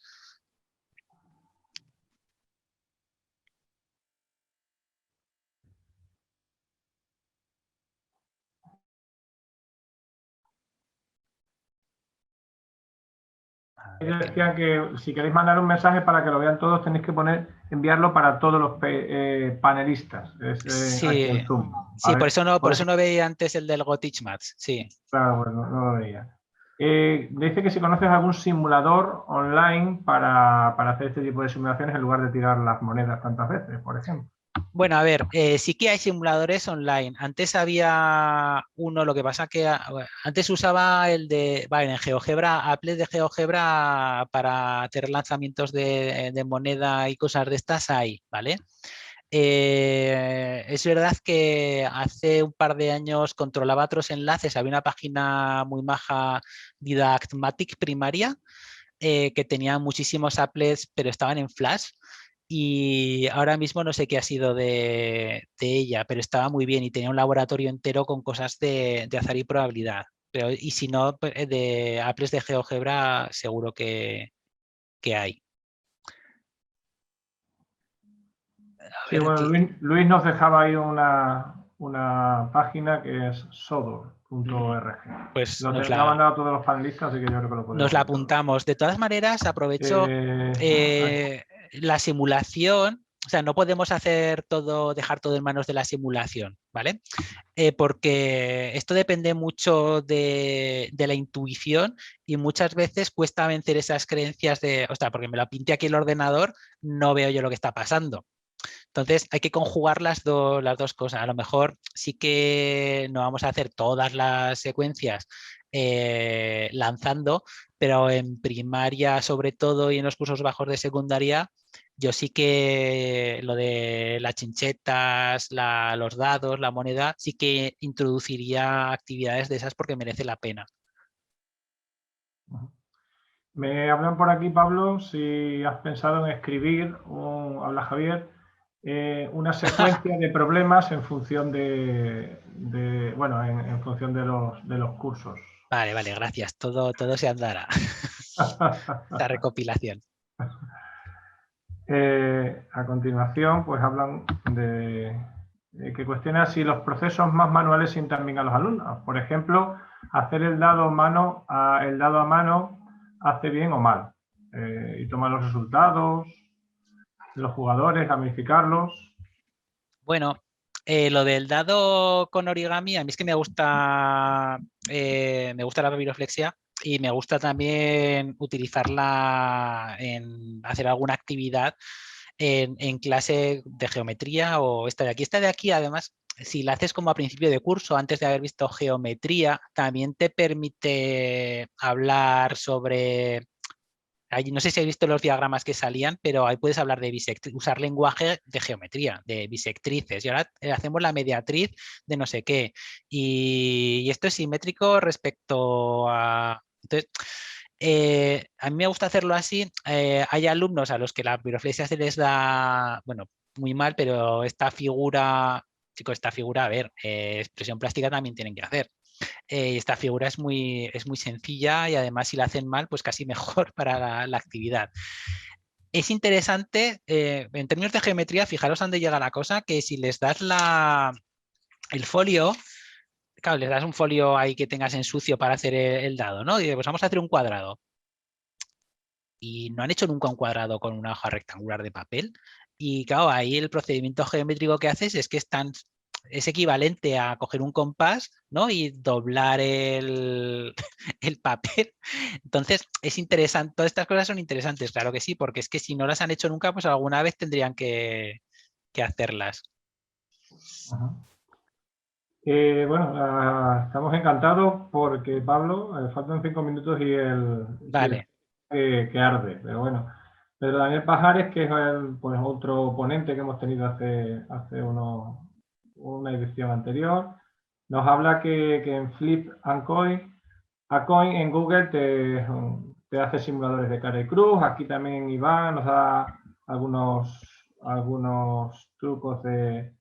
Ellos decían que si queréis mandar un mensaje para que lo vean todos, tenéis que enviarlo para todos los panelistas. Aquí
Sí,
en Zoom.
sí,
¿Vale?
por eso no veía antes el del Gothic Maths, sí.
Claro, bueno, no lo veía. Dice que si conoces algún simulador online para hacer este tipo de simulaciones en lugar de tirar las monedas tantas veces, por ejemplo.
Bueno, a ver, sí que hay simuladores online. Antes había uno, lo que pasa que bueno, antes usaba el de, vale, en GeoGebra, Apples de GeoGebra para hacer lanzamientos de moneda y cosas de estas hay, ¿vale? Es verdad que hace un par de años controlaba otros enlaces, había una página muy maja, Didactmatic Primaria, que tenía muchísimos applets, pero estaban en Flash. Y ahora mismo no sé qué ha sido de ella, pero estaba muy bien y tenía un laboratorio entero con cosas de azar y probabilidad. Pero, y si no, de applets de GeoGebra seguro que hay. A
Sí,
ver,
bueno, Luis nos dejaba ahí una página que es sodor.org.
pues
Lo ha mandado a todos los panelistas, así que yo creo que lo
nos
podemos
la
ver todos.
apuntamos. De todas maneras, aprovecho
Eh,
la simulación. O sea, no podemos hacer todo, dejar todo en manos de la simulación, ¿vale? Porque esto depende mucho de la intuición y muchas veces cuesta vencer esas creencias de, o sea, porque me lo pinté aquí el ordenador, no veo yo lo que está pasando. Entonces hay que conjugar las dos cosas. A lo mejor sí que no vamos a hacer todas las secuencias lanzando, pero en primaria sobre todo y en los cursos bajos de secundaria, yo sí que lo de las chinchetas, los dados, la moneda, sí que introduciría actividades de esas porque merece la pena.
Me hablan por aquí, Pablo, si has pensado en escribir, habla Javier, una secuencia de problemas en función bueno, en función de los cursos.
Vale, vale, gracias. Todo se andará. Esta recopilación.
A continuación, pues hablan de que cuestiona si los procesos más manuales sientan bien a los alumnos. Por ejemplo, hacer el dado a mano hace bien o mal. Y tomar los resultados de los jugadores, gamificarlos.
Bueno, lo del dado con origami, a mí es que me gusta la papiroflexia y me gusta también utilizarla en hacer alguna actividad en clase de geometría o esta de aquí. Esta de aquí, además, si la haces como a principio de curso, antes de haber visto geometría, también te permite hablar sobre no sé si habéis visto los diagramas que salían, pero ahí puedes hablar de usar lenguaje de geometría, de bisectrices. Y ahora hacemos la mediatriz de no sé qué. Y esto es simétrico respecto a... Entonces, a mí me gusta hacerlo así. Hay alumnos a los que la piroflexia se les da, bueno, muy mal, pero esta figura, chicos, esta figura, a ver, expresión plástica también tienen que hacer. Esta figura es muy sencilla y además si la hacen mal, pues casi mejor para la actividad. Es interesante, en términos de geometría, fijaros dónde llega la cosa, que si les das el folio, claro, les das un folio ahí que tengas en sucio para hacer el dado, ¿no? Y dices, pues vamos a hacer un cuadrado. Y no han hecho nunca un cuadrado con una hoja rectangular de papel. Y claro, ahí el procedimiento geométrico que haces es que es equivalente a coger un compás, ¿no? Y doblar el papel. Entonces, es interesante, todas estas cosas son interesantes, claro que sí, porque es que si no las han hecho nunca, pues alguna vez tendrían que hacerlas.
Bueno, estamos encantados porque, Pablo, faltan 5 minutos y
Vale.
que arde, pero bueno. Pero Daniel Pajares, que es pues, otro ponente que hemos tenido hace una edición anterior, nos habla que en Flip and Coin, a Coin en Google te hace simuladores de cara y cruz. Aquí también Iván nos da algunos trucos de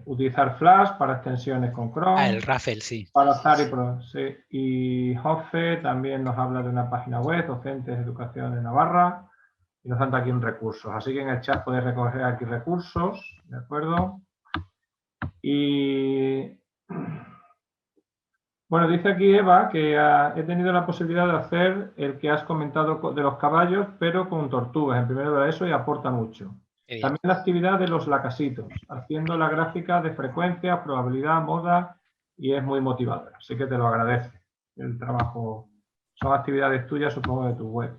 utilizar Flash para extensiones con
El
Chrome,
Raffle, sí.
para Zari Pro. Sí. Y Joffe también nos habla de una página web, Docentes de Educación de Navarra, y nos falta aquí un recursos. Así que en el chat podéis recoger aquí recursos, ¿de acuerdo? Y Bueno, dice aquí Eva que he tenido la posibilidad de hacer el que has comentado de los caballos, pero con tortugas, en primero de eso, y aporta mucho.
Qué bien.
También la actividad de los lacasitos, haciendo la gráfica de frecuencia, probabilidad, moda, y es muy motivador. Así que te lo agradezco. El trabajo, son actividades tuyas, supongo, de tu web.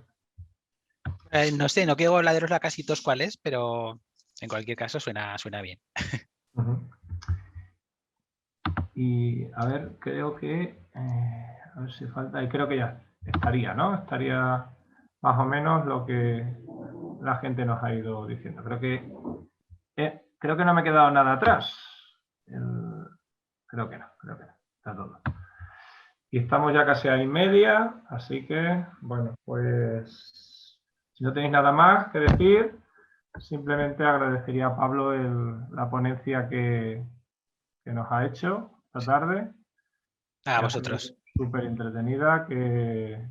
No sé, no quiero hablar de los lacasitos cuáles, pero en cualquier caso suena bien.
Y a ver, creo que, a ver si falta, y creo que ya estaría, ¿no? Estaría más o menos lo que la gente nos ha ido diciendo. Creo que no me he quedado nada atrás. Creo que no, está todo. Y estamos ya casi a y media, así que, bueno, pues si no tenéis nada más que decir, simplemente agradecería a Pablo la ponencia que nos ha hecho esta tarde.
A
Que ha sido
vosotros.
súper entretenida, que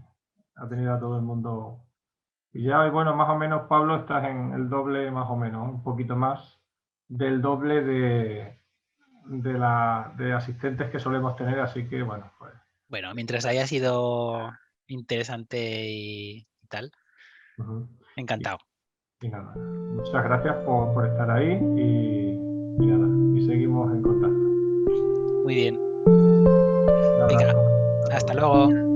ha tenido a todo el mundo pillado. Y bueno, más o menos, Pablo, estás en el doble, más o menos, un poquito más del doble de asistentes que solemos tener, así que bueno, pues.
Bueno, mientras haya sido interesante y tal, encantado.
Y nada, muchas gracias por estar ahí y nada, y seguimos en contacto.
Muy bien.
Un
Venga,
abrazo a
hasta
todos.
luego.